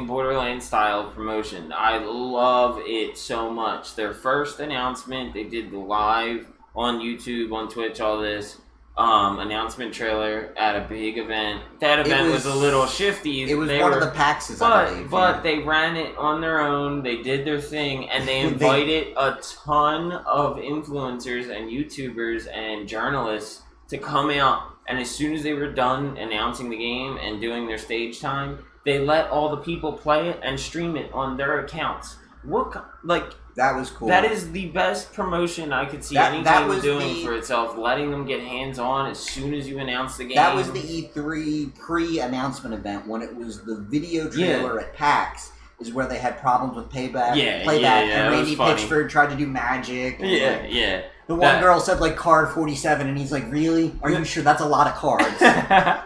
Speaker 1: Borderlands style promotion. I love it so much. Their first announcement, they did the live on YouTube, on Twitch, all this announcement trailer at a big event. That event was a little shifty.
Speaker 2: It was one of the PAXs, I believe.
Speaker 1: But they ran it on their own. They did their thing, and they invited a ton of influencers and YouTubers and journalists to come out. And as soon as they were done announcing the game and doing their stage time, they let all the people play it and stream it on their accounts.
Speaker 2: That was cool.
Speaker 1: That is the best promotion I could see any game doing for itself, letting them get hands-on as soon as you announce the game.
Speaker 2: That was the E3 pre-announcement event when it was the video trailer at PAX, is where they had problems with playback, and Randy Pitchford tried to do magic. The one girl said, card 47, and he's like, really? Are you sure? That's a lot of cards.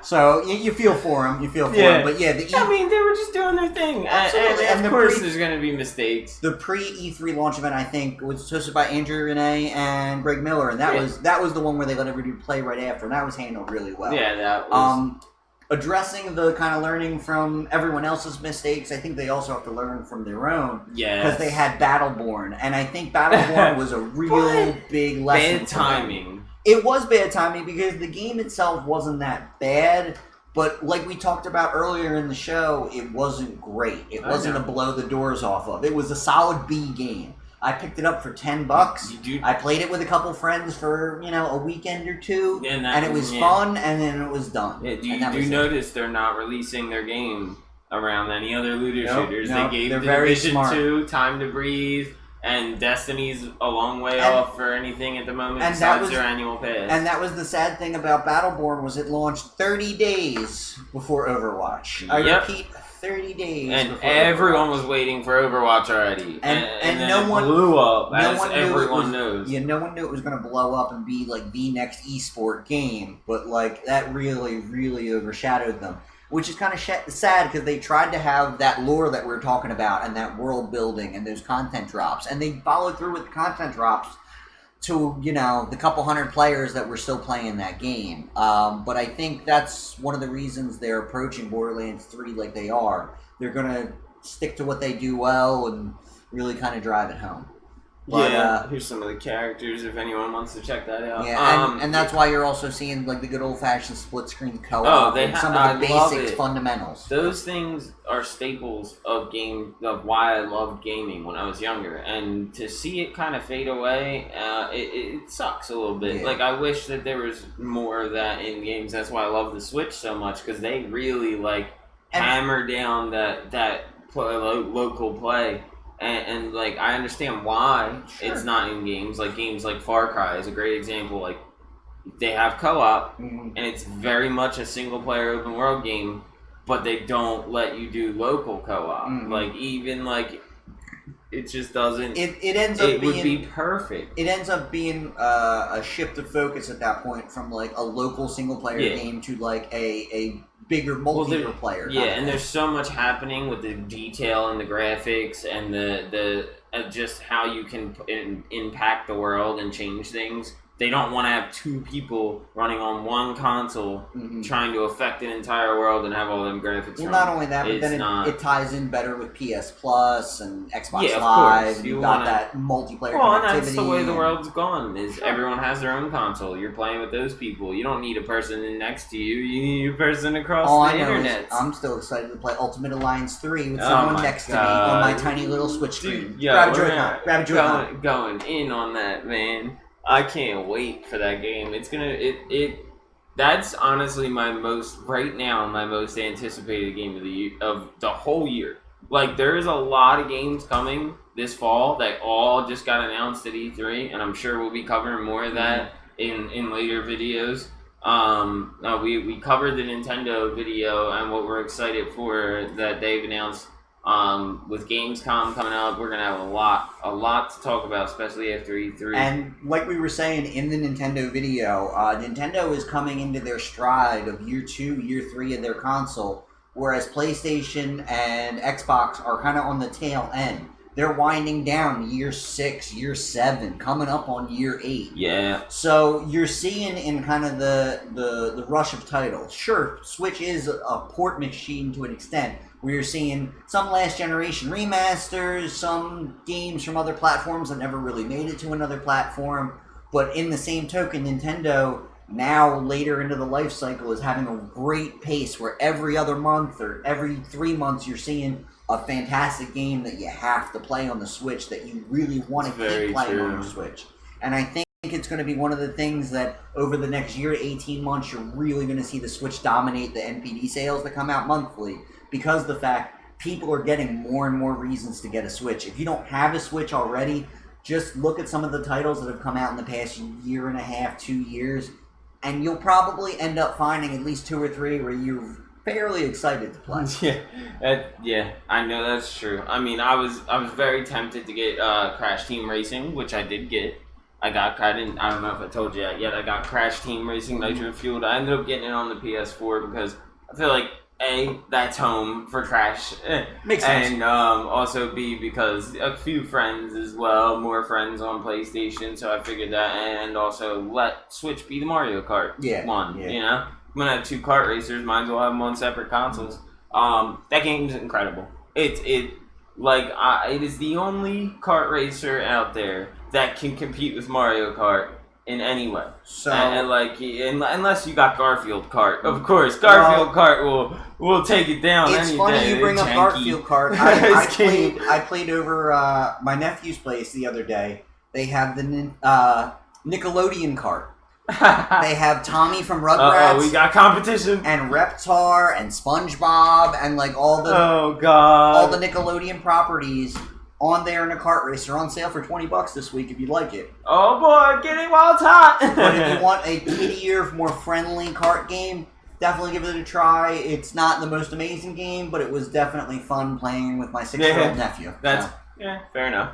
Speaker 2: So, you feel for him. But yeah,
Speaker 1: I mean, they were just doing their thing.
Speaker 2: Absolutely.
Speaker 1: And of course, there's going to be mistakes.
Speaker 2: The pre-E3 launch event, I think, was hosted by Andrew Renee and Greg Miller, and that was the one where they let everybody play right after, and that was handled really well.
Speaker 1: Yeah, that was...
Speaker 2: Addressing the kind of learning from everyone else's mistakes, I think they also have to learn from their own.
Speaker 1: Yeah.
Speaker 2: Because they had Battleborn, and I think Battleborn was a real big lesson.
Speaker 1: Bad timing.
Speaker 2: It was bad timing because the game itself wasn't that bad, but like we talked about earlier in the show, it wasn't great. It wasn't a blow the doors off of. It was a solid B game. I picked it up for $10. I played it with a couple friends for, a weekend or two, and it was fun, and then it was done.
Speaker 1: Yeah, do you notice they're not releasing their game around any other looter shooters? They gave Division 2 time to breathe, and Destiny's a long way off for anything at the moment besides their annual pass.
Speaker 2: And that was the sad thing about Battleborn, was it launched 30 days before Overwatch. I repeat, 30 days
Speaker 1: and everyone was waiting for Overwatch already, and
Speaker 2: no one
Speaker 1: blew up, everyone knows.
Speaker 2: Yeah, no one knew it was going to blow up and be the next esport game, but that really, really overshadowed them, which is kind of sad because they tried to have that lore that we were talking about and that world building and those content drops, and they followed through with the content drops to, the couple hundred players that were still playing that game. But I think that's one of the reasons they're approaching Borderlands 3 like they are. They're going to stick to what they do well and really kind of drive it home. But,
Speaker 1: here's some of the characters if anyone wants to check that out.
Speaker 2: Yeah, and that's why you're also seeing the good old-fashioned split-screen co-op and some of the basic fundamentals.
Speaker 1: Those things are staples of why I loved gaming when I was younger, and to see it kind of fade away, it sucks a little bit.
Speaker 2: Yeah.
Speaker 1: I wish that there was more of that in games. That's why I love the Switch so much, because they really hammer down that local play. And I understand why it's not in games. Games like Far Cry is a great example. They have co-op, and it's very much a single-player open-world game, but they don't let you do local co-op. It just doesn't... It would be perfect.
Speaker 2: It ends up being a shift of focus at that point from, a local single-player game to, a bigger multiplayer.
Speaker 1: Yeah, and there's so much happening with the detail and the graphics and the just how you can impact the world and change things. They don't want to have two people running on one console trying to affect an entire world and have all them graphics.
Speaker 2: Well, not only that, but then it ties in better with PS Plus and Xbox Live. And you've got that multiplayer connectivity.
Speaker 1: And that's the way the world's gone. Everyone has their own console. You're playing with those people. You don't need a person next to you. You need a person across the internet.
Speaker 2: I'm still excited to play Ultimate Alliance 3 with someone next to me on my tiny little Switch screen.
Speaker 1: Grab a Joy-Con. Going in on that, man. I can't wait for that game. It's gonna that's honestly my most anticipated game of the year, of the whole year. There's a lot of games coming this fall that all just got announced at E3, and I'm sure we'll be covering more of that in later videos. We covered the Nintendo video and what we're excited for that they've announced With Gamescom coming up, we're gonna have a lot to talk about, especially after E3.
Speaker 2: And like we were saying in the Nintendo video, Nintendo is coming into their stride of year 2, year 3 of their console, whereas PlayStation and Xbox are kind of on the tail end. They're winding down year 6, year 7, coming up on year 8.
Speaker 1: Yeah.
Speaker 2: So you're seeing in kind of the rush of titles. Sure, Switch is a port machine to an extent, where you're seeing some last generation remasters, some games from other platforms that never really made it to another platform. But in the same token, Nintendo now later into the life cycle is having a great pace where every other month or every 3 months you're seeing a fantastic game that you have to play on the Switch that you really want to keep playing on the Switch. And I think it's going to be one of the things that over the next year to 18 months you're really going to see the Switch dominate the NPD sales that come out monthly, because of the fact people are getting more and more reasons to get a Switch. If you don't have a Switch already, just look at some of the titles that have come out in the past year and a half, 2 years, and you'll probably end up finding at least 2 or 3 where you're fairly excited to play.
Speaker 1: Yeah, I know that's true. I mean, I was very tempted to get Crash Team Racing, which I did get. I don't know if I told you that yet. I got Crash Team Racing Nitro Fueled. I ended up getting it on the PS4 because I feel like A, that's home for Crash.
Speaker 2: Makes sense.
Speaker 1: And also B, because a few friends as well, more friends on PlayStation, so I figured that, and also let Switch be the Mario Kart one, you know? I'm gonna have 2 kart racers, might as well have them on separate consoles. That game's incredible. It is the only kart racer out there that can compete with Mario Kart in any way. So, unless you got Garfield Kart, of course, Garfield Kart will take it down.
Speaker 2: It's
Speaker 1: any
Speaker 2: funny
Speaker 1: day.
Speaker 2: you bring up Garfield Kart. I played over my nephew's place the other day. They have the Nickelodeon Kart. They have Tommy from Rugrats.
Speaker 1: We got competition.
Speaker 2: And Reptar and SpongeBob and like all the Nickelodeon properties on there in a kart race. They're on sale for $20 this week if you'd like it.
Speaker 1: Oh boy, getting while it's hot.
Speaker 2: But if you want a kiddier, more friendly kart game, definitely give it a try. It's not the most amazing game, but it was definitely fun playing with my 6-year-old nephew.
Speaker 1: Fair enough.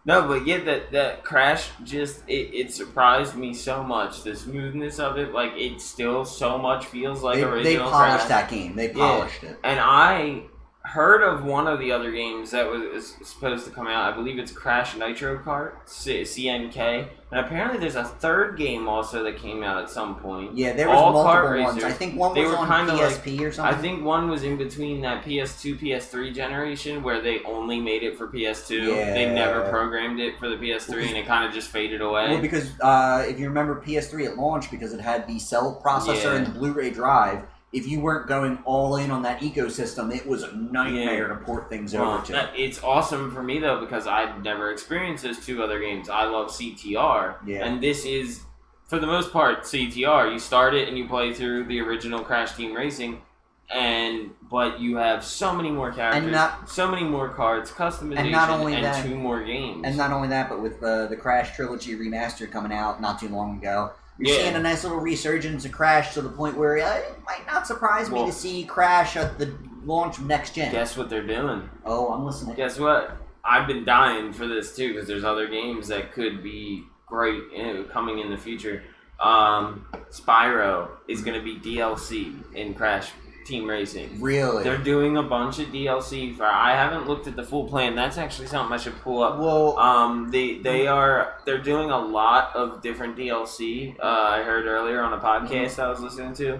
Speaker 1: No, but yeah, that Crash just it surprised me so much. The smoothness of it, like it still so much feels like original.
Speaker 2: They polished
Speaker 1: Crash.
Speaker 2: that game. They polished it.
Speaker 1: And I heard of one of the other games that was supposed to come out. I believe it's Crash Nitro Kart, CNK. And apparently there's a third game also that came out at some point.
Speaker 2: Yeah, there was multiple ones. I think one was on PSP or something.
Speaker 1: I think one was in between that PS2, PS3 generation where they only made it for PS2.
Speaker 2: Yeah.
Speaker 1: They never programmed it for the PS3 and it kind of just faded away.
Speaker 2: Well, because if you remember PS3 at launch, because it had the cell processor and the Blu-ray drive, if you weren't going all in on that ecosystem, it was a nightmare to port things over to.
Speaker 1: It's awesome for me, though, because I've never experienced those 2 other games. I love CTR, and this is, for the most part, CTR. You start it and you play through the original Crash Team Racing, but you have so many more characters, so many more cards, customization, and 2 more games.
Speaker 2: And not only that, but with the Crash Trilogy Remastered coming out not too long ago, you're seeing a nice little resurgence of Crash to the point where it might not surprise me to see Crash at the launch of next gen.
Speaker 1: Guess what they're doing?
Speaker 2: Oh, I'm listening.
Speaker 1: Guess what? I've been dying for this too because there's other games that could be great coming in the future. Spyro is going to be DLC in Crash Team Racing.
Speaker 2: Really?
Speaker 1: They're doing a bunch of DLC for. I haven't looked at the full plan. That's actually something I should pull up.
Speaker 2: Well,
Speaker 1: they're doing a lot of different DLC. I heard earlier on a podcast I was listening to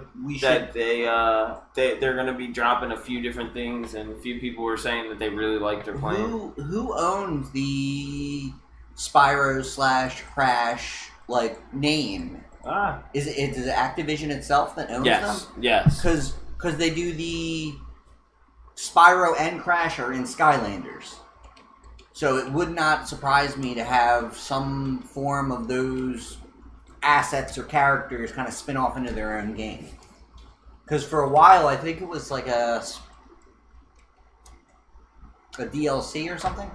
Speaker 1: they're going to be dropping a few different things, and a few people were saying that they really like their plan.
Speaker 2: Who owns the Spyro / Crash name? Is it Activision itself that owns them?
Speaker 1: Yes.
Speaker 2: Because they do the Spyro and Crash are in Skylanders. So it would not surprise me to have some form of those assets or characters kind of spin off into their own game. Because for a while, I think it was like a DLC or something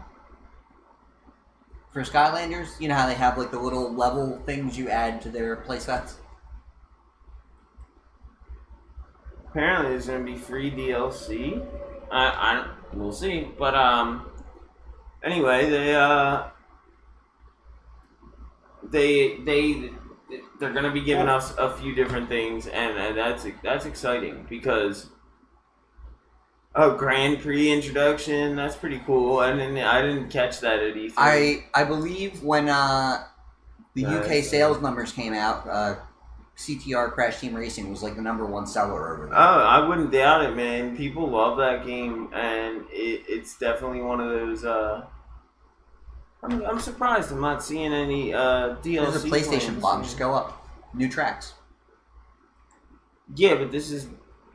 Speaker 2: for Skylanders. You know how they have the little level things you add to their playsets?
Speaker 1: Apparently, there's going to be free DLC. We'll see. But anyway, they're gonna be giving us a few different things, and that's exciting because Grand Prix introduction, that's pretty cool. I didn't catch that at E3.
Speaker 2: I believe when the UK sales numbers came out, CTR Crash Team Racing was like the #1 seller over there.
Speaker 1: Oh, I wouldn't doubt it, man. People love that game, and it's definitely one of those. I'm surprised I'm not seeing any DLC.
Speaker 2: There's a PlayStation blog. Just go up. New tracks.
Speaker 1: Yeah, but this is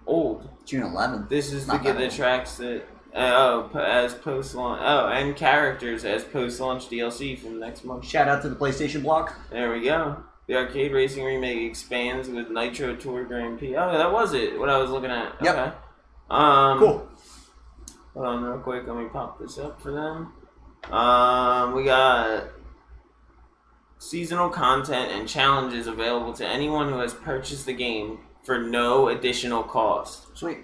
Speaker 1: old.
Speaker 2: June 11th.
Speaker 1: This is to get the tracks that as post-launch. Oh, and characters as post-launch DLC from next month.
Speaker 2: Shout out to the PlayStation blog.
Speaker 1: There we go. The arcade racing remake expands with Nitro Tour Grand Prix. Oh, that was it. What I was looking at.
Speaker 2: Yep.
Speaker 1: Okay.
Speaker 2: Cool.
Speaker 1: Hold on, real quick. Let me pop this up for them. We got seasonal content and challenges available to anyone who has purchased the game for no additional cost.
Speaker 2: Sweet.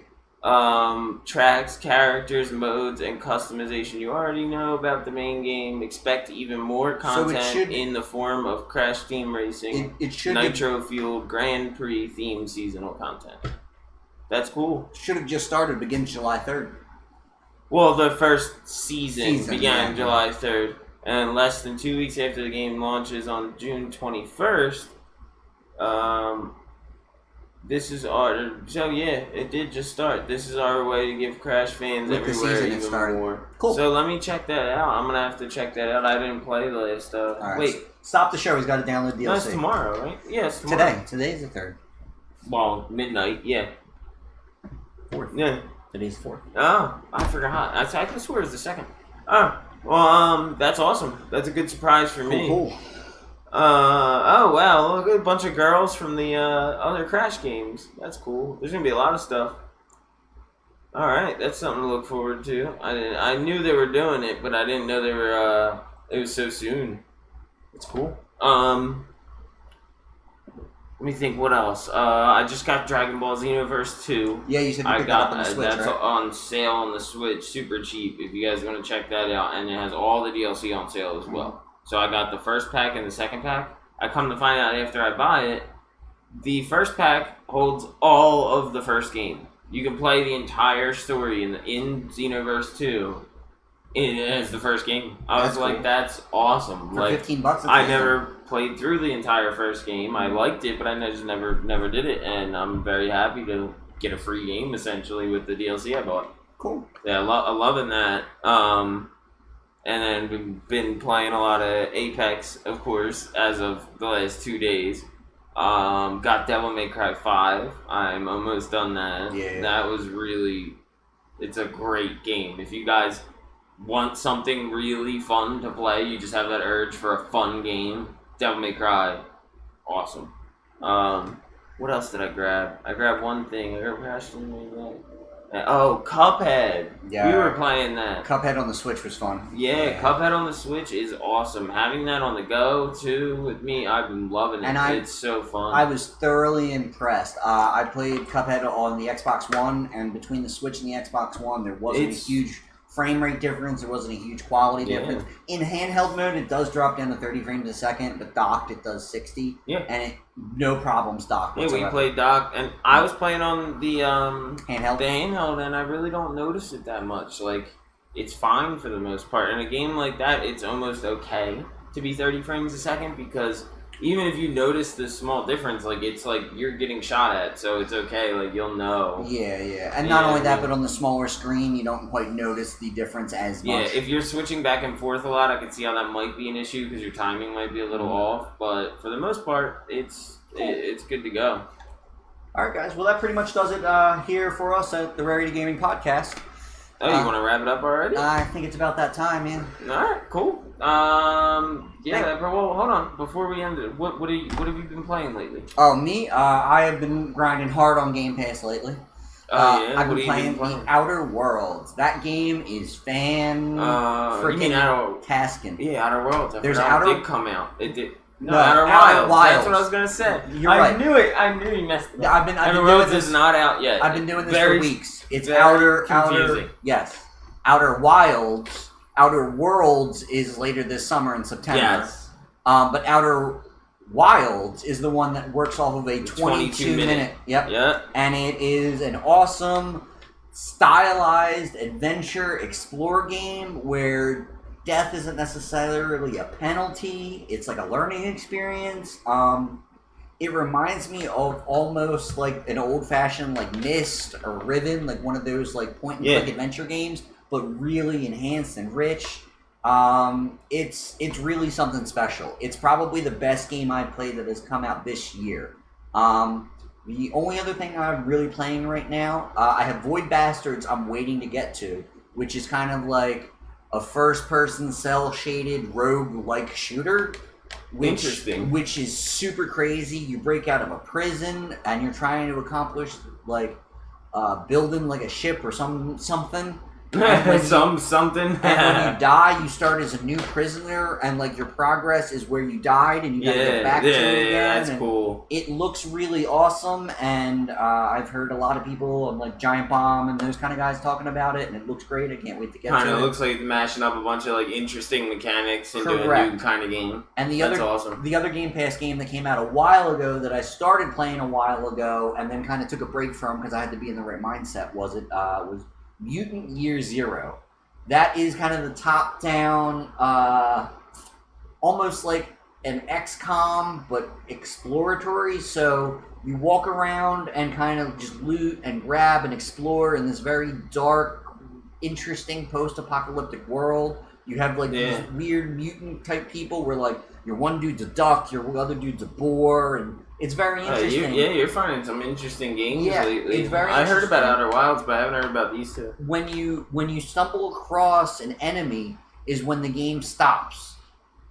Speaker 1: Tracks, characters, modes, and customization you already know about the main game. Expect even more content in the form of Crash Team Racing, Nitro-fueled Grand Prix themed seasonal content. That's cool.
Speaker 2: Should have just started. Begins July 3rd.
Speaker 1: Well, the first season began July 3rd, and less than 2 weeks after the game launches on June 21st. This is our... So, yeah, it did just start. This is our way to give Crash fans everywhere even more.
Speaker 2: Cool.
Speaker 1: So, let me check that out. I'm going to have to check that out. I didn't play the last...
Speaker 2: Right.
Speaker 1: Wait.
Speaker 2: Stop the show. He's got to download DLC.
Speaker 1: No, it's tomorrow, right? Yeah, it's tomorrow.
Speaker 2: Today. Today's the 3rd.
Speaker 1: Well, midnight, yeah.
Speaker 2: 4th.
Speaker 1: Yeah.
Speaker 2: Today's 4th.
Speaker 1: Oh, I forgot. I could swear it was the 2nd. Oh, well, that's awesome. That's a good surprise for me.
Speaker 2: Cool.
Speaker 1: Oh wow, look at a bunch of girls from the other Crash games. That's cool. There's gonna be a lot of stuff. All right, that's something to look forward to. I knew they were doing it, but I didn't know they were. It was so soon. It's cool. Let me think. What else? I just got Dragon Ball Xenoverse 2.
Speaker 2: Yeah, you said you picked that up on the Switch,
Speaker 1: that's
Speaker 2: right?
Speaker 1: on sale on the Switch, super cheap. If you guys want to check that out, and it has all the DLC on sale as well. So I got the first pack and the second pack. I come to find out after I buy it, the first pack holds all of the first game. You can play the entire story in Xenoverse 2 as the first game. I was like, that's awesome.
Speaker 2: For
Speaker 1: like,
Speaker 2: $15,
Speaker 1: I never played through the entire first game. I liked it, but I just never did it. And I'm very happy to get a free game essentially with the DLC I bought.
Speaker 2: Cool.
Speaker 1: Yeah, I'm loving that. And then we've been playing a lot of Apex, of course, as of the last 2 days. Got Devil May Cry 5. I'm almost done that.
Speaker 2: Yeah.
Speaker 1: That was it's a great game. If you guys want something really fun to play, you just have that urge for a fun game, Devil May Cry, awesome. What else did I grab? I grabbed one thing. I grabbed Crash Team. Oh, Cuphead. Yeah. We were playing that.
Speaker 2: Cuphead on the Switch was fun.
Speaker 1: Yeah, Cuphead on the Switch is awesome. Having that on the go, too, with me, I've been loving it. And it's so fun.
Speaker 2: I was thoroughly impressed. I played Cuphead on the Xbox One, and between the Switch and the Xbox One, there wasn't a huge frame rate difference. There wasn't a huge quality difference. In handheld mode, it does drop down to 30 frames a second, but docked, it does 60. Yeah. And no problems docked whatsoever.
Speaker 1: Yeah, we played docked, and I was playing on the
Speaker 2: handheld,
Speaker 1: and I really don't notice it that much. Like, it's fine for the most part. In a game like that, it's almost okay to be 30 frames a second, because even if you notice the small difference, like, it's like you're getting shot at, so it's okay, like, you'll know.
Speaker 2: Yeah. And not only that, but on the smaller screen, you don't quite notice the difference as much.
Speaker 1: Yeah, if you're switching back and forth a lot, I can see how that might be an issue, because your timing might be a little off, but for the most part, it's good to go.
Speaker 2: Alright, guys, well, that pretty much does it here for us at the Rarity Gaming Podcast.
Speaker 1: Oh, you want to wrap it up already?
Speaker 2: I think it's about that time, man.
Speaker 1: Alright, cool. Well, hold on. Before we end it, what have you been playing lately?
Speaker 2: Oh, me? I have been grinding hard on Game Pass lately. I've been playing The Outer Worlds. That game is freaking tasking.
Speaker 1: Yeah, Outer Worlds.
Speaker 2: It did come out.
Speaker 1: It did. No, Outer Wilds. That's what I was gonna say.
Speaker 2: You're right.
Speaker 1: I knew it. I knew you messed it up.
Speaker 2: Outer
Speaker 1: Worlds is not out yet.
Speaker 2: I've been doing this for weeks. It's
Speaker 1: confusing.
Speaker 2: Yes. Outer Wilds. Outer Worlds is later this summer in September.
Speaker 1: Yes.
Speaker 2: But Outer Wilds is the one that works off of a 22-minute. Yep.
Speaker 1: Yeah.
Speaker 2: And it is an awesome, stylized adventure explore game where death isn't necessarily a penalty. It's like a learning experience. It reminds me of almost like an old-fashioned like Myst or Riven, like one of those like point-and-click adventure games, but really enhanced and rich. It's really something special. It's probably the best game I've played that has come out this year. The only other thing I'm really playing right now, I have Void Bastards I'm waiting to get to, which is kind of like a first-person cel-shaded rogue-like shooter.
Speaker 1: Interesting.
Speaker 2: Which is super crazy. You break out of a prison and you're trying to accomplish like building like a ship or something.
Speaker 1: something.
Speaker 2: And when you die, you start as a new prisoner, and like your progress is where you died, and you gotta get back to it again.
Speaker 1: Yeah, that's cool.
Speaker 2: It looks really awesome, and I've heard a lot of people, like Giant Bomb and those kind of guys talking about it, and it looks great. I can't wait to get to it.
Speaker 1: Kind of looks like mashing up a bunch of like interesting mechanics into a new kind of game.
Speaker 2: And
Speaker 1: that's awesome.
Speaker 2: The other Game Pass game that came out a while ago that I started playing a while ago, and then kind of took a break from because I had to be in the right mindset. Was Mutant Year Zero. That is kind of the top-down, almost like an XCOM, but exploratory. So you walk around and kind of just loot and grab and explore in this very dark, interesting post-apocalyptic world. You have like these weird mutant-type people where like your one dude's a duck, your other dude's a boar, and it's very interesting.
Speaker 1: You're finding some interesting games lately.
Speaker 2: It's very
Speaker 1: I heard about Outer Wilds, but I haven't heard about these two.
Speaker 2: When you stumble across an enemy is when the game stops.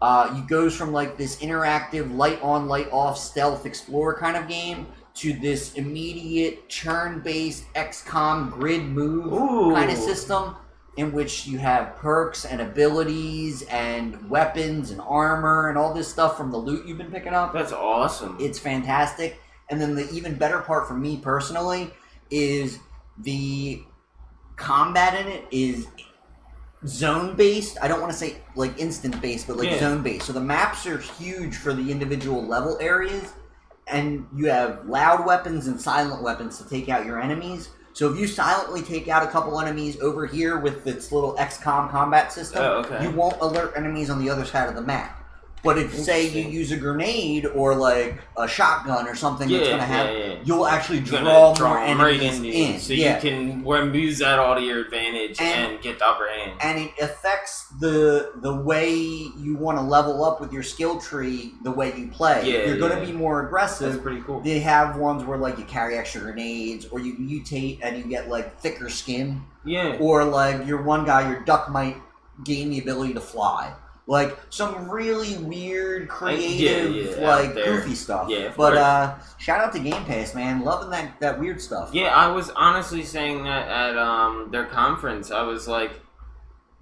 Speaker 2: You goes from like this interactive light on, light off stealth explorer kind of game to this immediate turn-based XCOM grid move kind of system in which you have perks and abilities and weapons and armor and all this stuff from the loot you've been picking up.
Speaker 1: That's awesome.
Speaker 2: It's fantastic. And then the even better part for me personally is the combat in it is zone-based. I don't want to say like instant-based, but like zone-based. So the maps are huge for the individual level areas, and you have loud weapons and silent weapons to take out your enemies. So if you silently take out a couple enemies over here with its little XCOM combat system, you won't alert enemies on the other side of the map. But if, say, you use a grenade or like a shotgun or something that's going to have, you'll actually draw more enemies in.
Speaker 1: So you can use that all to your advantage and get the upper hand.
Speaker 2: And it affects the way you want to level up with your skill tree, the way you play. If you're going to be more aggressive,
Speaker 1: that's pretty cool.
Speaker 2: They have ones where like you carry extra grenades, or you mutate and you get like thicker skin.
Speaker 1: Yeah.
Speaker 2: Or like your one guy, your duck might gain the ability to fly. Like, some really weird, creative, like, goofy stuff.
Speaker 1: Yeah,
Speaker 2: but, shout out to Game Pass, man. Loving that weird stuff.
Speaker 1: Yeah, I was honestly saying that at their conference. I was like,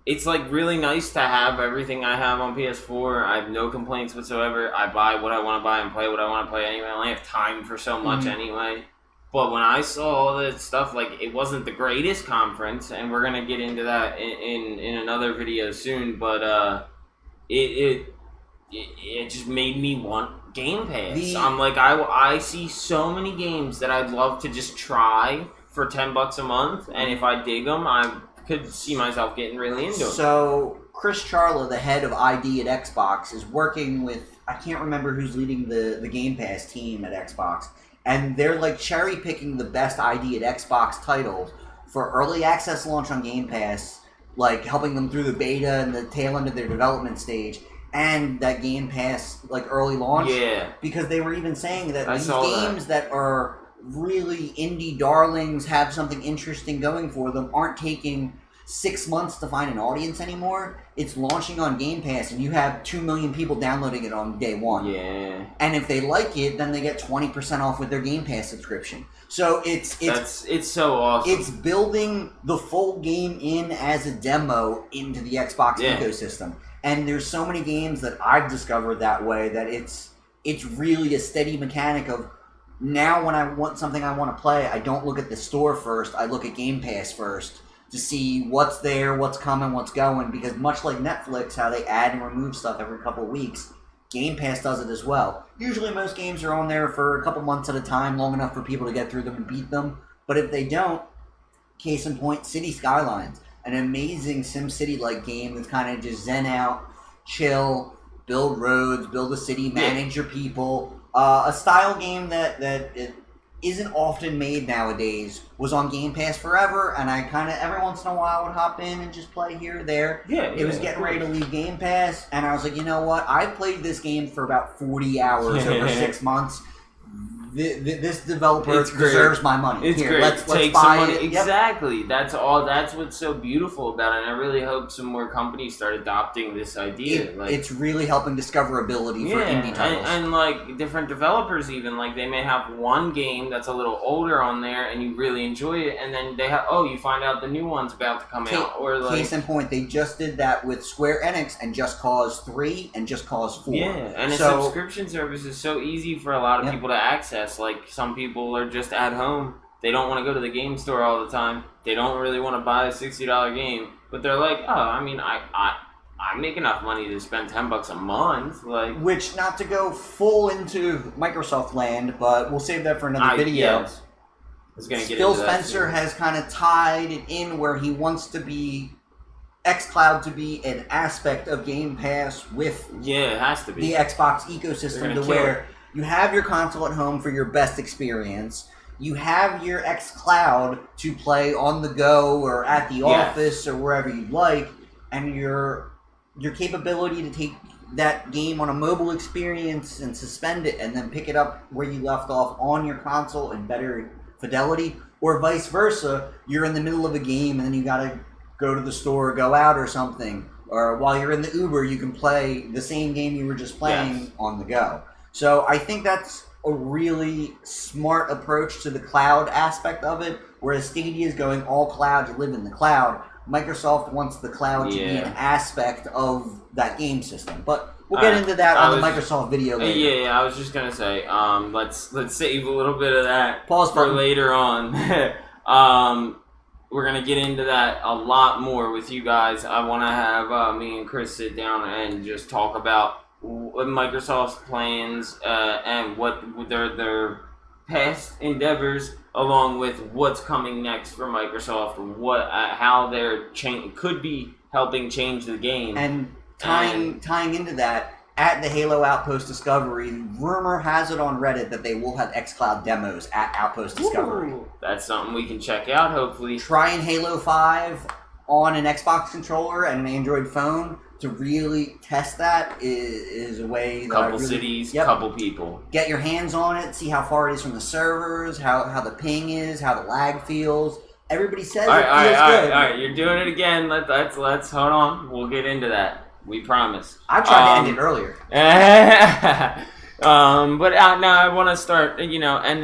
Speaker 1: it's, like, really nice to have everything I have on PS4. I have no complaints whatsoever. I buy what I want to buy and play what I want to play anyway. I only have time for so much anyway. But when I saw all that stuff, like, it wasn't the greatest conference, and we're going to get into that in another video soon, but, It just made me want Game Pass. I'm like, I see so many games that I'd love to just try for $10 a month, and if I dig them, I could see myself getting really into them.
Speaker 2: So, Chris Charla, the head of ID at Xbox, is working with, I can't remember who's leading the Game Pass team at Xbox, and they're like cherry-picking the best ID at Xbox titles for early access launch on Game Pass, like helping them through the beta and the tail end of their development stage, and that Game Pass like early launch.
Speaker 1: Yeah.
Speaker 2: Because they were even saying that these games that are really indie darlings, have something interesting going for them, aren't taking 6 months to find an audience anymore. It's launching on Game Pass, and you have 2 million people downloading it on day one.
Speaker 1: Yeah.
Speaker 2: And if they like it, then they get 20% off with their Game Pass subscription. So it's
Speaker 1: so awesome.
Speaker 2: It's building the full game in as a demo into the Xbox ecosystem. And there's so many games that I've discovered that way that it's really a steady mechanic of now when I want something I want to play, I don't look at the store first, I look at Game Pass first to see what's there, what's coming, what's going, because much like Netflix, how they add and remove stuff every couple of weeks, Game Pass does it as well. Usually most games are on there for a couple months at a time, long enough for people to get through them and beat them, but if they don't, case in point, City Skylines, an amazing SimCity-like game that's kind of just zen out, chill, build roads, build a city, manage your people. A style game that it isn't often made nowadays, was on Game Pass forever, and I kind of every once in a while would hop in and just play here or there. It was getting ready to leave Game Pass, and I was like, you know what? I played this game for about 40 hours over 6 months. This developer deserves my money.
Speaker 1: It's
Speaker 2: Here,
Speaker 1: great.
Speaker 2: let's
Speaker 1: Take
Speaker 2: buy
Speaker 1: some money.
Speaker 2: it.
Speaker 1: Exactly. Yep. That's all. That's what's so beautiful about it. And I really hope some more companies start adopting this idea.
Speaker 2: It's really helping discoverability for indie titles.
Speaker 1: And like different developers even, like they may have one game that's a little older on there and you really enjoy it, and then they have, you find out the new one's about to come out. Or like,
Speaker 2: case in point, they just did that with Square Enix and Just Cause 3 and Just Cause 4.
Speaker 1: Yeah, and a subscription service is so easy for a lot of people to access. Like some people are just at home. They don't want to go to the game store all the time. They don't really want to buy a $60 game. But they're like, I make enough money to spend $10 a month. Like,
Speaker 2: which, not to go full into Microsoft land, but we'll save that for another video.
Speaker 1: Yes. I was gonna get
Speaker 2: Phil
Speaker 1: into that
Speaker 2: Spencer has kind of tied it in where he wants to be xCloud to be an aspect of Game Pass with
Speaker 1: it has to be
Speaker 2: the Xbox ecosystem, to where you have your console at home for your best experience. You have your xCloud to play on the go or at the office or wherever you'd like, and your capability to take that game on a mobile experience and suspend it and then pick it up where you left off on your console in better fidelity, or vice versa. You're in the middle of a game and then you gotta go to the store or go out or something, or while you're in the Uber you can play the same game you were just playing on the go. So I think that's a really smart approach to the cloud aspect of it, whereas Stadia is going all cloud to live in the cloud. Microsoft wants the cloud to be an aspect of that game system. But we'll get into that on the Microsoft video later.
Speaker 1: Yeah, I was just going to say, let's save a little bit of that
Speaker 2: for
Speaker 1: later on. We're going to get into that a lot more with you guys. I want to have me and Chris sit down and just talk about Microsoft's plans and what their past endeavors, along with what's coming next for Microsoft, how they're could be helping change the game.
Speaker 2: And tying into that, at the Halo Outpost Discovery, rumor has it on Reddit that they will have xCloud demos at Outpost Discovery.
Speaker 1: That's something we can check out, hopefully.
Speaker 2: Trying Halo 5 on an Xbox controller and an Android phone to really test that is a way that
Speaker 1: couple cities, couple people.
Speaker 2: Get your hands on it, see how far it is from the servers, how the ping is, how the lag feels. Everybody says it feels good.
Speaker 1: All right, you're doing it again. Let's hold on. We'll get into that. We promise.
Speaker 2: I tried to end it earlier.
Speaker 1: But now I want to start, ending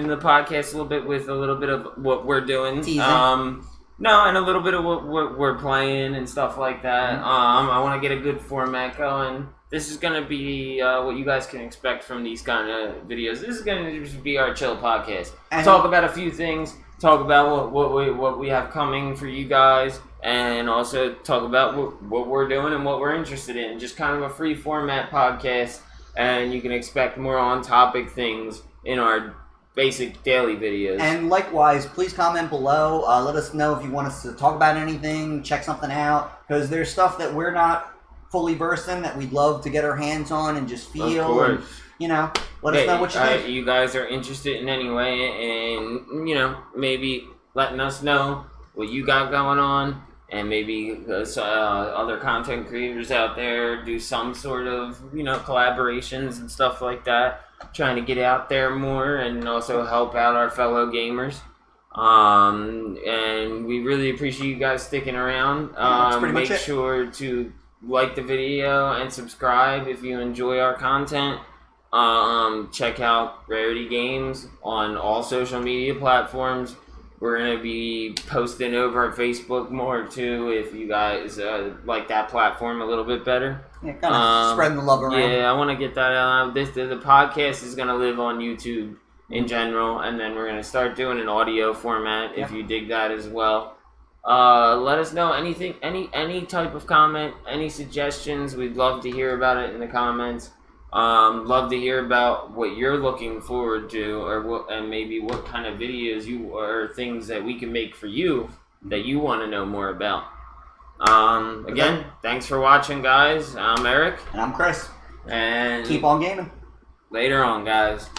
Speaker 1: the podcast a little bit of what we're doing.
Speaker 2: Teasing.
Speaker 1: And a little bit of what we're playing and stuff like that.
Speaker 2: Mm-hmm.
Speaker 1: I want to get a good format going. This is going to be what you guys can expect from these kind of videos. This is going to just be our chill podcast. And talk about a few things. Talk about what we have coming for you guys. And also talk about what we're doing and what we're interested in. Just kind of a free format podcast. And you can expect more on-topic things in our basic daily videos.
Speaker 2: And likewise, please comment below. Let us know if you want us to talk about anything, check something out. Because there's stuff that we're not fully versed in that we'd love to get our hands on and just feel.
Speaker 1: Of course.
Speaker 2: And, let us know what you think.
Speaker 1: You guys are interested in any way, and, maybe letting us know what you got going on. And maybe other content creators out there do some sort of, collaborations and stuff like that. Trying to get out there more and also help out our fellow gamers. And we really appreciate you guys sticking around. Make sure to like the video and subscribe if you enjoy our content. Check out Rarity Games on all social media platforms. We're going to be posting over on Facebook more, too, if you guys like that platform a little bit better.
Speaker 2: Yeah, kind of spreading the love around.
Speaker 1: Yeah, I want to get that out. The podcast is going to live on YouTube in general, and then we're going to start doing an audio format if you dig that as well. Let us know anything, any type of comment, any suggestions. We'd love to hear about it in the comments. Love to hear about what you're looking forward to, and maybe what kind of videos or things that we can make for you that you want to know more about. Again, thanks for watching, guys. I'm Eric.
Speaker 2: And I'm Chris.
Speaker 1: And
Speaker 2: keep on gaming.
Speaker 1: Later on, guys.